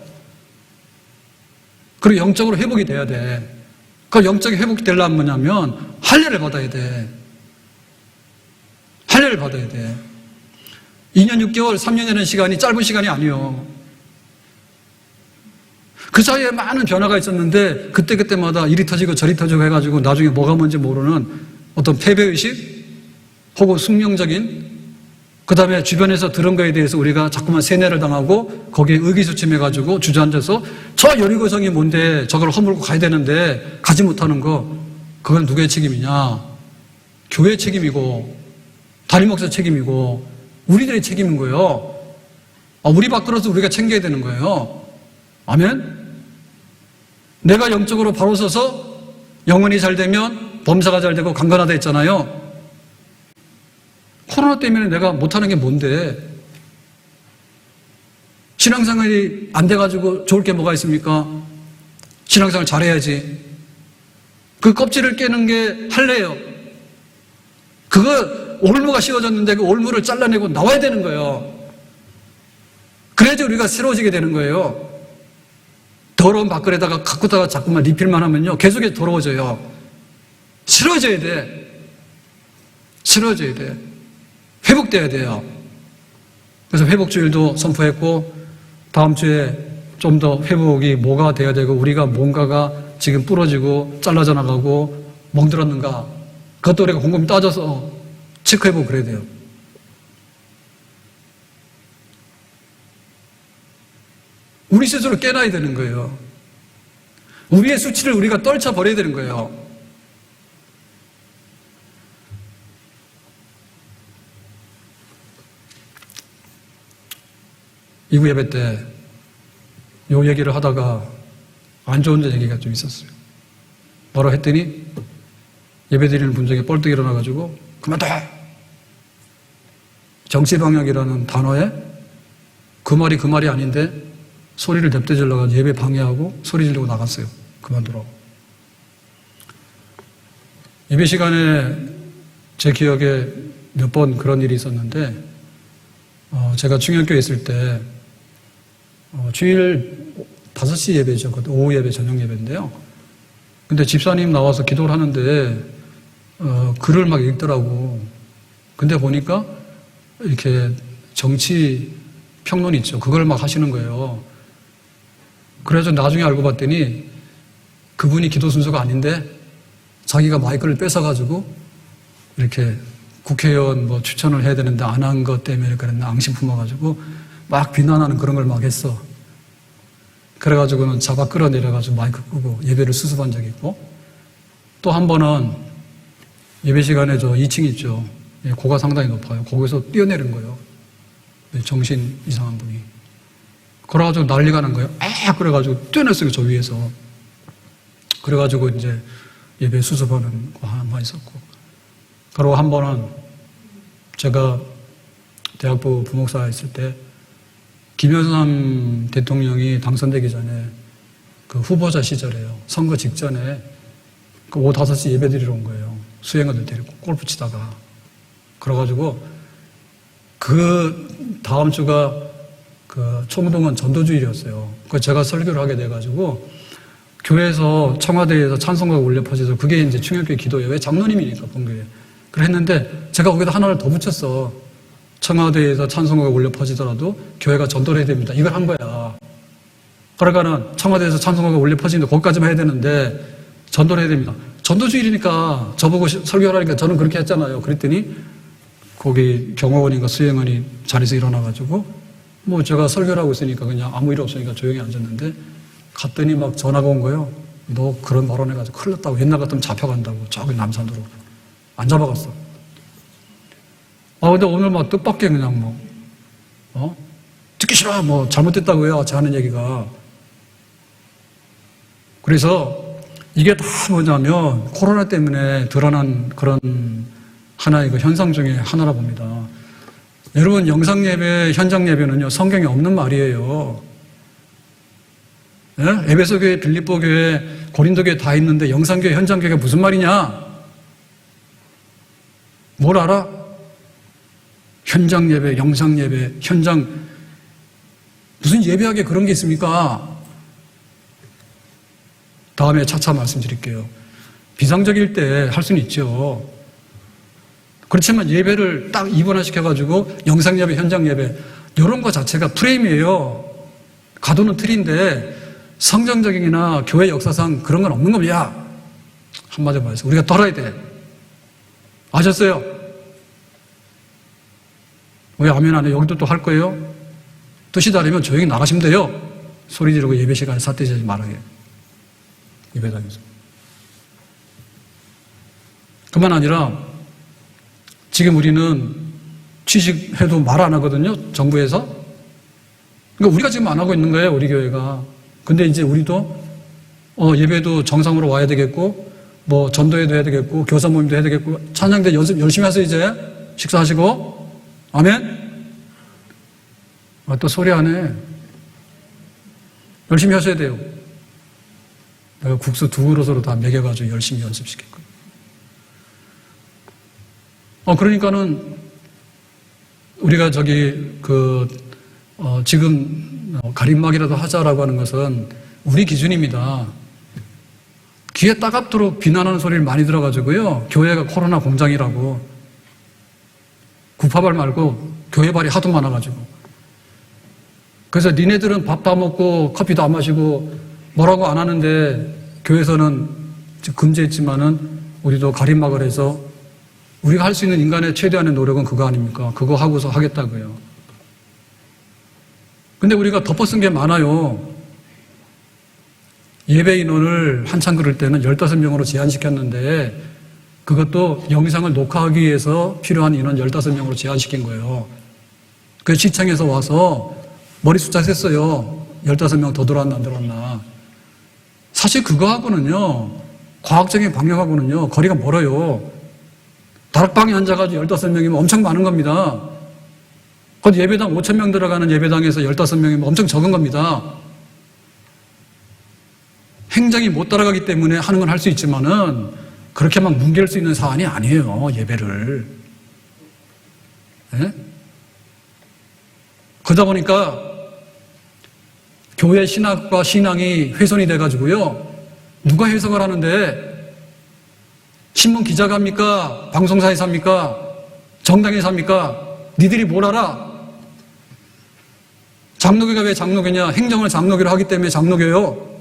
그리고 영적으로 회복이 돼야 돼. 그 영적인 회복이 되려면 뭐냐면 할례를 받아야 돼. 할례를 받아야 돼. 2년 6개월, 3년이라는 시간이 짧은 시간이 아니에요. 그 사이에 많은 변화가 있었는데 그때마다 이리 터지고 저리 터지고 해가지고 나중에 뭐가 뭔지 모르는 어떤 패배의식 혹은 숙명적인 그 다음에 주변에서 들은 거에 대해서 우리가 자꾸만 세뇌를 당하고 거기에 의기소침해가지고 주저앉아서 저 여리고성이 뭔데 저걸 허물고 가야 되는데 가지 못하는 거 그건 누구의 책임이냐? 교회의 책임이고 담임목사 책임이고 우리들의 책임인 거예요. 우리 밖으로서 우리가 챙겨야 되는 거예요. 아멘? 내가 영적으로 바로 서서 영혼이 잘 되면 범사가 잘 되고 강건하다 했잖아요. 코로나 때문에 내가 못하는 게 뭔데? 신앙생활이 안 돼가지고 좋을 게 뭐가 있습니까? 신앙생활 잘해야지. 그 껍질을 깨는 게 할례예요. 그거 올무가 씌워졌는데 그 올무를 잘라내고 나와야 되는 거예요. 그래야지 우리가 새로워지게 되는 거예요. 더러운 밥그릇에다가 가꾸다가 자꾸만 리필만 하면요 계속해서 더러워져요. 싫어져야 돼. 싫어져야 돼. 회복돼야 돼요. 그래서 회복주일도 선포했고 다음 주에 좀 더 회복이 뭐가 돼야 되고 우리가 뭔가가 지금 부러지고 잘라져 나가고 멍들었는가? 그것도 우리가 곰곰이 따져서 체크해보고 그래야 돼요. 우리 스스로 깨놔야 되는 거예요. 우리의 수치를 우리가 떨쳐버려야 되는 거예요. 이부 예배 때 요 얘기를 하다가 안 좋은 얘기가 좀 있었어요. 뭐라고 했더니 예배 드리는 분 중에 뻘떡 일어나가지고 그만둬! 정치방역이라는 단어에 그 말이 아닌데 소리를 냅대 질러가지고 예배 방해하고 소리 지르고 나갔어요. 그만두라고. 예배 시간에 제 기억에 몇 번 그런 일이 있었는데 제가 충현교에 있을 때 주일 5시 예배죠. 오후 예배, 저녁 예배인데요. 근데 집사님 나와서 기도를 하는데 글을 막 읽더라고. 근데 보니까 이렇게 정치 평론 있죠. 그걸 막 하시는 거예요. 그래서 나중에 알고 봤더니 그분이 기도 순서가 아닌데 자기가 마이크를 뺏어가지고 이렇게 국회의원 뭐 추천을 해야 되는데 안 한 것 때문에 그랬나 앙심 품어가지고 막 비난하는 그런 걸 막 했어. 그래가지고는 잡아 끌어내려가지고 마이크 끄고 예배를 수습한 적이 있고 또 한 번은 예배 시간에 저 2층 있죠. 고가 상당히 높아요. 거기서 뛰어내린 거예요. 정신 이상한 분이. 그래가지고 난리가 난 거예요. 그래가지고 뛰어냈어요. 저 위에서. 그래가지고 이제 예배 수습하는 거 한번 있었고. 그리고 한 번은 제가 대학부 부목사 있을 때 김영삼 대통령이 당선되기 전에 그 후보자 시절에요. 선거 직전에 그 오후 5시 예배 드리러 온 거예요. 수행원들 데리고 골프 치다가. 그래가지고 그 다음 주가 그 총동원 전도주일이었어요. 그 제가 설교를 하게 돼가지고 교회에서 청와대에서 찬송가가 울려 퍼져서 그게 이제 충현교회 기도예요. 왜 장로님이니까 본교회. 그랬는데 제가 거기다 하나를 더 붙였어. 청와대에서 찬송가가 울려 퍼지더라도 교회가 전도를 해야 됩니다. 이걸 한 거야. 그러니까는 청와대에서 찬송가가 울려 퍼지는데 거기까지만 해야 되는데 전도를 해야 됩니다. 전도주일이니까 저보고 설교하라니까 저는 그렇게 했잖아요. 그랬더니 거기 경호원인가 수행원이 자리에서 일어나가지고 뭐 제가 설교를 하고 있으니까 그냥 아무 일 없으니까 조용히 앉았는데 갔더니 막 전화가 온 거예요. 너 그런 발언해가지고 큰일 났다고. 옛날 같으면 잡혀간다고. 저기 남산으로. 안 잡아갔어. 근데 오늘 막 뜻밖의 그냥 듣기 싫어. 뭐 잘못됐다고요. 제 하는 얘기가. 그래서 이게 다 뭐냐면 코로나 때문에 드러난 그런 하나의 그 현상 중에 하나라 봅니다. 여러분, 영상예배, 현장예배는요, 성경에 없는 말이에요. 예? 에베소교회, 빌립보교회, 고린도교회 다 있는데 영상교회, 현장교회가 무슨 말이냐? 뭘 알아? 현장예배, 영상예배, 현장, 무슨 예배하게 그런 게 있습니까? 다음에 차차 말씀드릴게요. 비상적일 때 할 수는 있죠. 그렇지만 예배를 딱 이분화시켜가지고 영상예배, 현장예배 이런 거 자체가 프레임이에요. 가도는 틀인데 성경적이나 교회 역사상 그런 건 없는 겁니다. 한마디로 말해서 우리가 떨어야 돼. 아셨어요? 왜 아멘 안 해? 여기도 또 할 거예요? 뜻이 다르면 조용히 나가시면 돼요. 소리 지르고 예배 시간에 삿대지지 말아요. 예배당에서. 그만 아니라 지금 우리는 취직해도 말 안 하거든요. 정부에서. 그러니까 우리가 지금 안 하고 있는 거예요. 우리 교회가. 근데 이제 우리도 예배도 정상으로 와야 되겠고 뭐 전도회도 해야 되겠고 교사 모임도 해야 되겠고 찬양대 연습 열심히 하세요. 이제 식사하시고. 아멘. 또 소리 안 해. 열심히 하셔야 돼요. 내가 국수 2그릇으로 다 먹여가지고 열심히 연습시킬 거예요. 그러니까는 우리가 지금 가림막이라도 하자라고 하는 것은 우리 기준입니다. 귀에 따갑도록 비난하는 소리를 많이 들어가지고요. 교회가 코로나 공장이라고. 국파발 말고 교회발이 하도 많아가지고. 그래서 니네들은 밥도 안 먹고 커피도 안 마시고 뭐라고 안 하는데 교회에서는 금지했지만은 우리도 가림막을 해서 우리가 할 수 있는 인간의 최대한의 노력은 그거 아닙니까? 그거 하고서 하겠다고요. 근데 우리가 덮어쓴 게 많아요. 예배 인원을 한참 그럴 때는 15명으로 제한시켰는데 그것도 영상을 녹화하기 위해서 필요한 인원 15명으로 제한시킨 거예요. 그 시청에서 와서 머리 숫자 셌어요. 15명 더 들어왔나 안 들어왔나. 사실 그거하고는요, 과학적인 방향하고는요, 거리가 멀어요. 다락방에 앉아가지고 15명이면 엄청 많은 겁니다. 곧 예배당 5,000명 들어가는 예배당에서 15명이면 엄청 적은 겁니다. 행정이 못 따라가기 때문에 하는 건 할 수 있지만은 그렇게 막 뭉갤 수 있는 사안이 아니에요, 예배를. 네? 그러다 보니까 교회 신학과 신앙이 훼손이 돼가지고요, 누가 해석을 하는데 신문 기자가 합니까? 방송사에서 합니까? 정당에서 합니까? 니들이 뭘 알아? 장로교가 왜 장로교냐? 행정을 장로교로 하기 때문에 장로교요.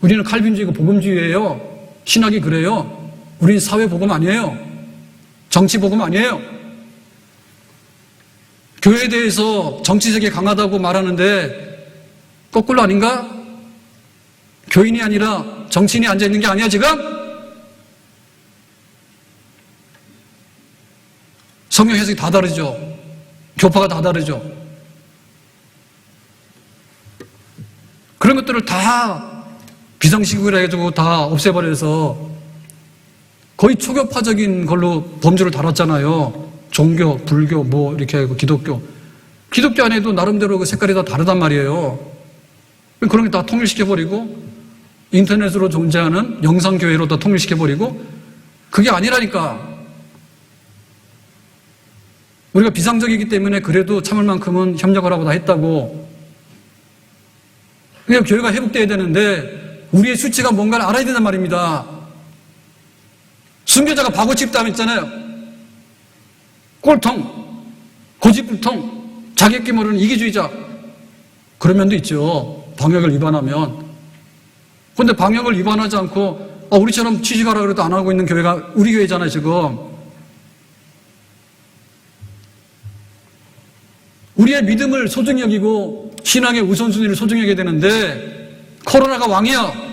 우리는 칼빈주의고 복음주의예요. 신학이 그래요. 우리는 사회복음 아니에요. 정치복음 아니에요. 교회에 대해서 정치색이 강하다고 말하는데 거꾸로 아닌가? 교인이 아니라 정치인이 앉아있는 게 아니야 지금? 성경 해석이 다 다르죠. 교파가 다 다르죠. 그런 것들을 다 비상식으로 해가지고 다 없애버려서 거의 초교파적인 걸로 범주를 달았잖아요. 종교, 불교, 뭐 이렇게 기독교. 기독교 안에도 나름대로 그 색깔이 다 다르단 말이에요. 그런 게 다 통일시켜버리고 인터넷으로 존재하는 영상교회로 다 통일시켜버리고 그게 아니라니까. 우리가 비상적이기 때문에 그래도 참을 만큼은 협력을 하고 다 했다고. 그러니까 교회가 회복돼야 되는데 우리의 수치가 뭔가를 알아야 된단 말입니다. 순교자가 바보 집담 했잖아요. 꼴통, 고집불통, 자격기 모르는 이기주의자. 그런 면도 있죠. 방역을 위반하면. 그런데 방역을 위반하지 않고 우리처럼 취직하라 그래도 안 하고 있는 교회가 우리 교회잖아요 지금. 우리의 믿음을 소중히 여기고 신앙의 우선순위를 소중히 여겨야 되는데 코로나가 왕이야.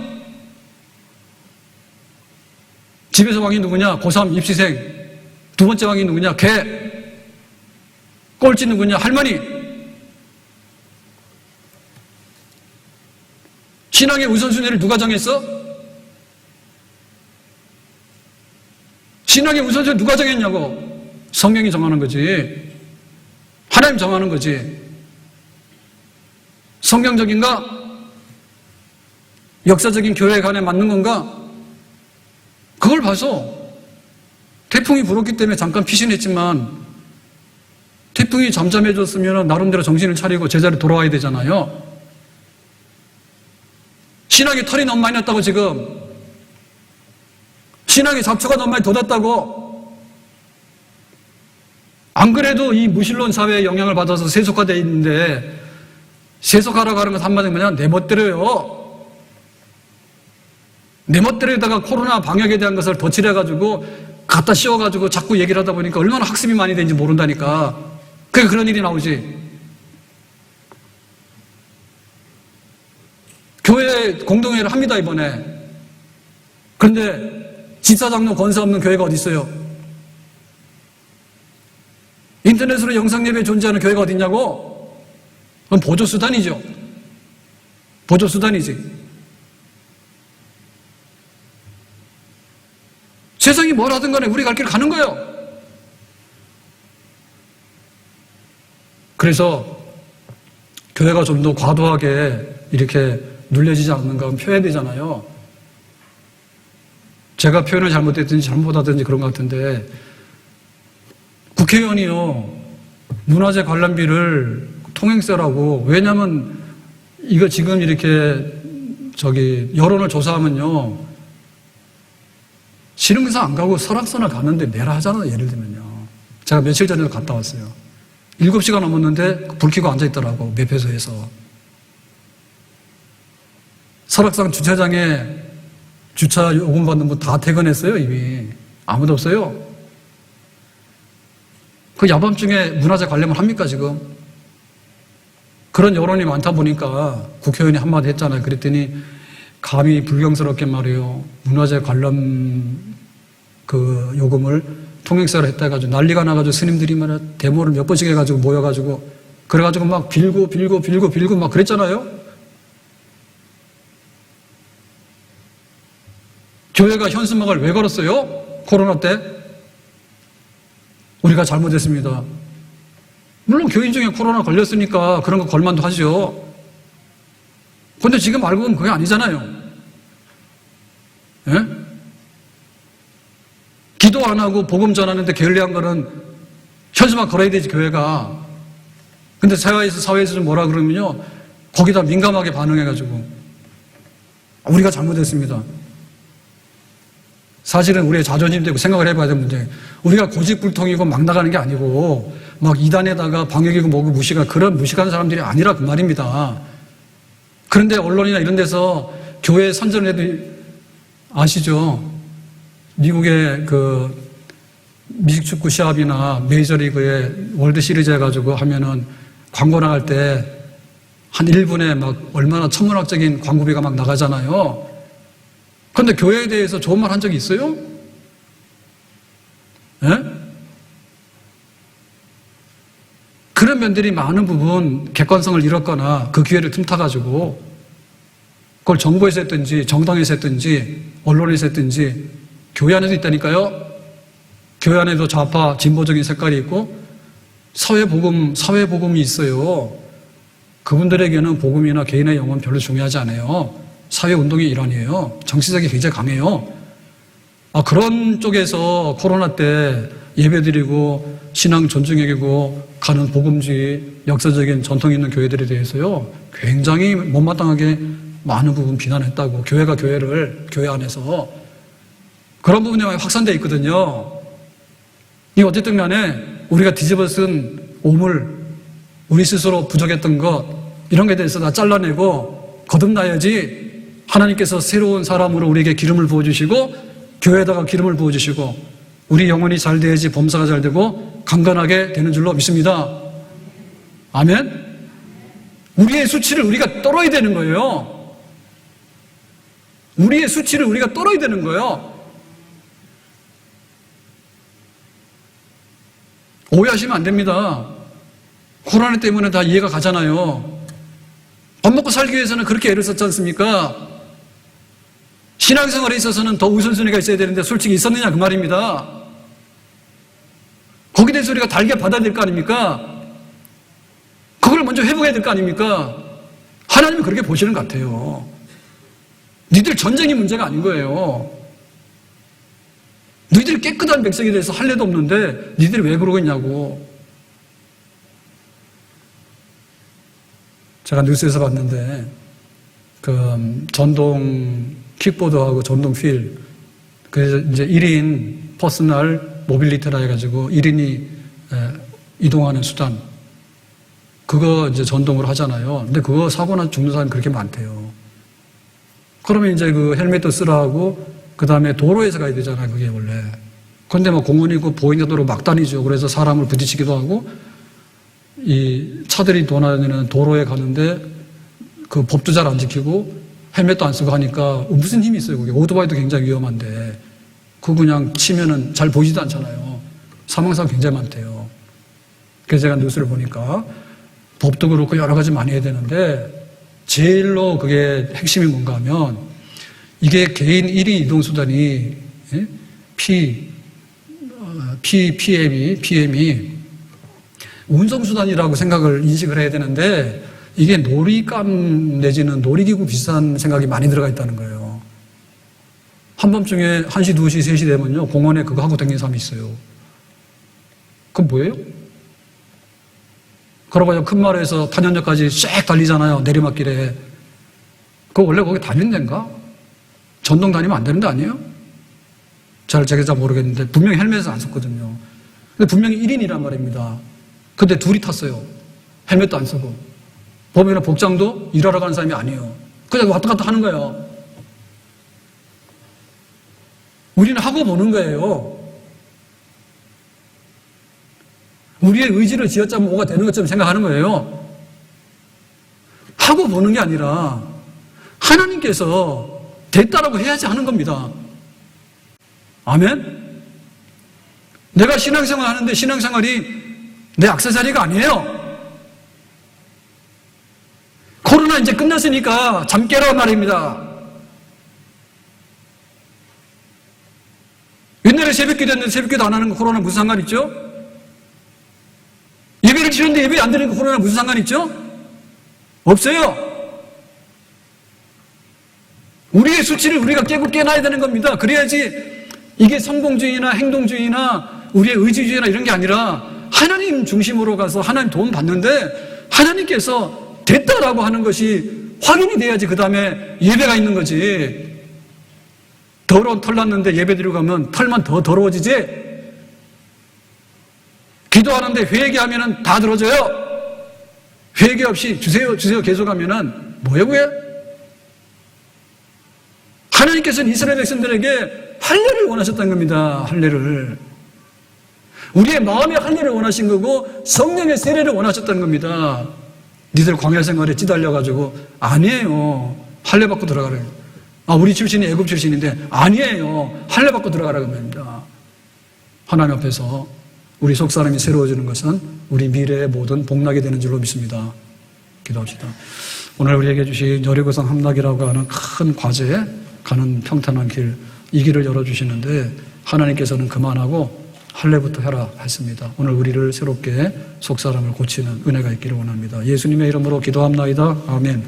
집에서 왕이 누구냐? 고3 입시생. 두 번째 왕이 누구냐? 개. 꼴찌 누구냐? 할머니. 신앙의 우선순위를 누가 정했어? 신앙의 우선순위 누가 정했냐고. 성경이 정하는 거지. 하나님 정하는 거지. 성경적인가? 역사적인 교회 간에 맞는 건가? 그걸 봐서 태풍이 불었기 때문에 잠깐 피신했지만 태풍이 잠잠해졌으면 나름대로 정신을 차리고 제자리에 돌아와야 되잖아요. 신앙의 털이 너무 많이 났다고 지금. 신앙의 잡초가 너무 많이 돋았다고. 안 그래도 이 무신론 사회의 영향을 받아서 세속화되어 있는데 세속화라고 하는 건 한마디로 뭐냐? 내 멋대로요. 내 멋대로에다가 코로나 방역에 대한 것을 덧칠해가지고 갖다 씌워가지고 자꾸 얘기를 하다 보니까 얼마나 학습이 많이 되는지 모른다니까. 그러니까 그런 일이 나오지. 교회 공동회의를 합니다 이번에. 그런데 집사장로 권세 없는 교회가 어디 있어요? 인터넷으로 영상예배 존재하는 교회가 어디 있냐고? 그건 보조수단이죠. 보조수단이지. 세상이 뭘 하든 간에 우리 갈 길 가는 거예요. 그래서 교회가 좀 더 과도하게 이렇게 눌려지지 않는가 하면 표현해야 되잖아요. 제가 표현을 잘못했든지 잘못하든지 그런 것 같은데 국회의원이요. 문화재 관람비를 통행세라고. 왜냐하면 이거 지금 이렇게 여론을 조사하면요. 신흥사 안 가고 설악산을 가는데 내라 하잖아요. 예를 들면요. 제가 며칠 전에도 갔다 왔어요. 7시간 넘었는데 불 켜고 앉아있더라고. 매표소에서. 설악산 주차장에 주차 요금 받는 분 다 퇴근했어요, 이미. 아무도 없어요. 그 야밤중에 문화재 관련을 합니까, 지금? 그런 여론이 많다 보니까 국회의원이 한마디 했잖아요. 그랬더니 감히 불경스럽게 말이에요. 문화재 관련 그 요금을 통행세로 했다 해가지고 난리가 나가지고 스님들이 말이야 데모를 몇 번씩 해가지고 모여가지고 그래가지고 막 빌고 막 그랬잖아요. 교회가 현수막을 왜 걸었어요? 코로나 때? 우리가 잘못했습니다. 물론 교인 중에 코로나 걸렸으니까 그런 거 걸만도 하죠. 근데 지금 알고 보면 그게 아니잖아요. 예? 기도 안 하고 복음 전하는데 게을리한 거는 현수막 걸어야 되지, 교회가. 근데 사회에서 좀 뭐라 그러면요, 거기다 민감하게 반응해가지고 우리가 잘못했습니다. 사실은 우리의 자존심도 있고 생각을 해봐야 되는 문제. 우리가 고집불통이고 막 나가는 게 아니고 막 이단에다가 방역이고 뭐고 무시가 그런 무식한 사람들이 아니라 그 말입니다. 그런데 언론이나 이런 데서 교회 선전해도 아시죠? 미국의 그 미식축구 시합이나 메이저리그의 월드 시리즈 해가지고 하면은 광고 나갈 때 한 1분에 막 얼마나 천문학적인 광고비가 막 나가잖아요. 그런데 교회에 대해서 좋은 말 한 적이 있어요? 예? 그런 면들이 많은 부분 객관성을 잃었거나 그 기회를 틈타가지고 그걸 정부에서 했든지 정당에서 했든지 언론에서 했든지 교회 안에도 있다니까요. 교회 안에도 좌파 진보적인 색깔이 있고 사회복음이 있어요. 그분들에게는 복음이나 개인의 영혼 별로 중요하지 않아요. 사회운동의 일환이에요. 정치적이 굉장히 강해요. 그런 쪽에서 코로나 때 예배드리고 신앙 존중해주고 가는 복음주의 역사적인 전통 있는 교회들에 대해서요 굉장히 못마땅하게 많은 부분 비난했다고. 교회가 교회 안에서 그런 부분이 많이 확산되어 있거든요. 이 어쨌든 간에 우리가 뒤집어 쓴 오물, 우리 스스로 부족했던 것 이런 것에 대해서 다 잘라내고 거듭나야지 하나님께서 새로운 사람으로 우리에게 기름을 부어주시고 교회에다가 기름을 부어주시고 우리 영혼이 잘 돼야지 범사가 잘 되고 강건하게 되는 줄로 믿습니다. 아멘? 우리의 수치를 우리가 떨어야 되는 거예요. 우리의 수치를 우리가 떨어야 되는 거예요. 오해하시면 안 됩니다. 코로나 때문에 다 이해가 가잖아요. 밥 먹고 살기 위해서는 그렇게 애를 썼지 않습니까? 신앙생활에 있어서는 더 우선순위가 있어야 되는데 솔직히 있었느냐 그 말입니다. 거기에 대해서 우리가 달게 받아야 될 거 아닙니까? 그걸 먼저 회복해야 될 거 아닙니까? 하나님은 그렇게 보시는 것 같아요. 니들 전쟁이 문제가 아닌 거예요. 너희들이 깨끗한 백성에 대해서 할 일도 없는데 니들이 왜 그러고 있냐고. 제가 뉴스에서 봤는데 그 전동 킥보드하고 전동 휠 그래서 이제 1인 퍼스널 모빌리티라 해가지고 1인이 이동하는 수단 그거 이제 전동으로 하잖아요. 근데 그거 사고나 죽는 사람이 그렇게 많대요. 그러면 이제 그 헬멧도 쓰라고 그 다음에 도로에서 가야 되잖아요. 그게 원래. 그런데 뭐 공원이고 보행자도로 막 다니죠. 그래서 사람을 부딪히기도 하고 이 차들이 도나다니는 도로에 가는데 그 법도 잘 안 지키고 헬멧도 안 쓰고 하니까 무슨 힘이 있어요. 그게 오토바이도 굉장히 위험한데 그거 그냥 치면은 잘 보이지도 않잖아요. 사망사고 굉장히 많대요. 그래서 제가 뉴스를 보니까 법도 그렇고 여러 가지 많이 해야 되는데 제일로 그게 핵심이 뭔가 하면 이게 개인 1인 이동수단이 PM이 운송수단이라고 생각을 인식을 해야 되는데 이게 놀이감 내지는 놀이기구 비슷한 생각이 많이 들어가 있다는 거예요. 한밤중에 1시, 2시, 3시 되면요 공원에 그거 하고 다니는 사람이 있어요. 그건 뭐예요? 그러고 큰 말에서 탄현역까지 쫙 달리잖아요. 내리막길에. 그거 원래 거기 다니는 데인가? 전동 다니면 안 되는 데 아니에요? 제가 잘 모르겠는데 분명히 헬멧을 안 썼거든요. 근데 분명히 1인이란 말입니다. 근데 둘이 탔어요. 헬멧도 안 쓰고. 보면 복장도 일하러 가는 사람이 아니에요. 그냥 왔다 갔다 하는 거예요. 우리는 하고 보는 거예요. 우리의 의지를 쥐어짜면 뭐가 되는 것처럼 생각하는 거예요. 하고 보는 게 아니라 하나님께서 됐다라고 해야지 하는 겁니다. 아멘? 내가 신앙생활 하는데 신앙생활이 내 액세서리가 아니에요. 코로나 이제 끝났으니까 잠 깨라 말입니다. 옛날에 새벽기도 했는데 새벽기도 안 하는 거 코로나 무슨 상관 있죠? 예배를 치는데 예배 안 드리는 거 코로나 무슨 상관 있죠? 없어요. 우리의 수치를 우리가 깨고 깨놔야 되는 겁니다. 그래야지 이게 성공주의나 행동주의나 우리의 의지주의나 이런 게 아니라 하나님 중심으로 가서 하나님 도움 받는데 하나님께서 됐다라고 하는 것이 확인이 돼야지 그 다음에 예배가 있는 거지. 더러운 털 났는데 예배 드리고 가면 털만 더 더러워지지? 기도하는데 회개하면 다 들어져요? 회개 없이 주세요 계속하면 뭐예요 그게? 하나님께서는 이스라엘 백성들에게 할례를 원하셨다는 겁니다. 할례를. 우리의 마음의 할례를 원하신 거고 성령의 세례를 원하셨다는 겁니다. 니들 광야 생활에 찌달려가지고 아니에요. 할례 받고 들어가래요. 우리 출신이 애굽 출신인데 아니에요. 할례 받고 들어가라고 합니다. 하나님 앞에서 우리 속사람이 새로워지는 것은 우리 미래의 모든 복락이 되는 줄로 믿습니다. 기도합시다. 오늘 우리에게 주신 여리고성 함락이라고 하는 큰 과제에 가는 평탄한 길, 이 길을 열어주시는데 하나님께서는 그만하고 할례부터 해라 했습니다. 오늘 우리를 새롭게 속사람을 고치는 은혜가 있기를 원합니다. 예수님의 이름으로 기도합나이다. 아멘.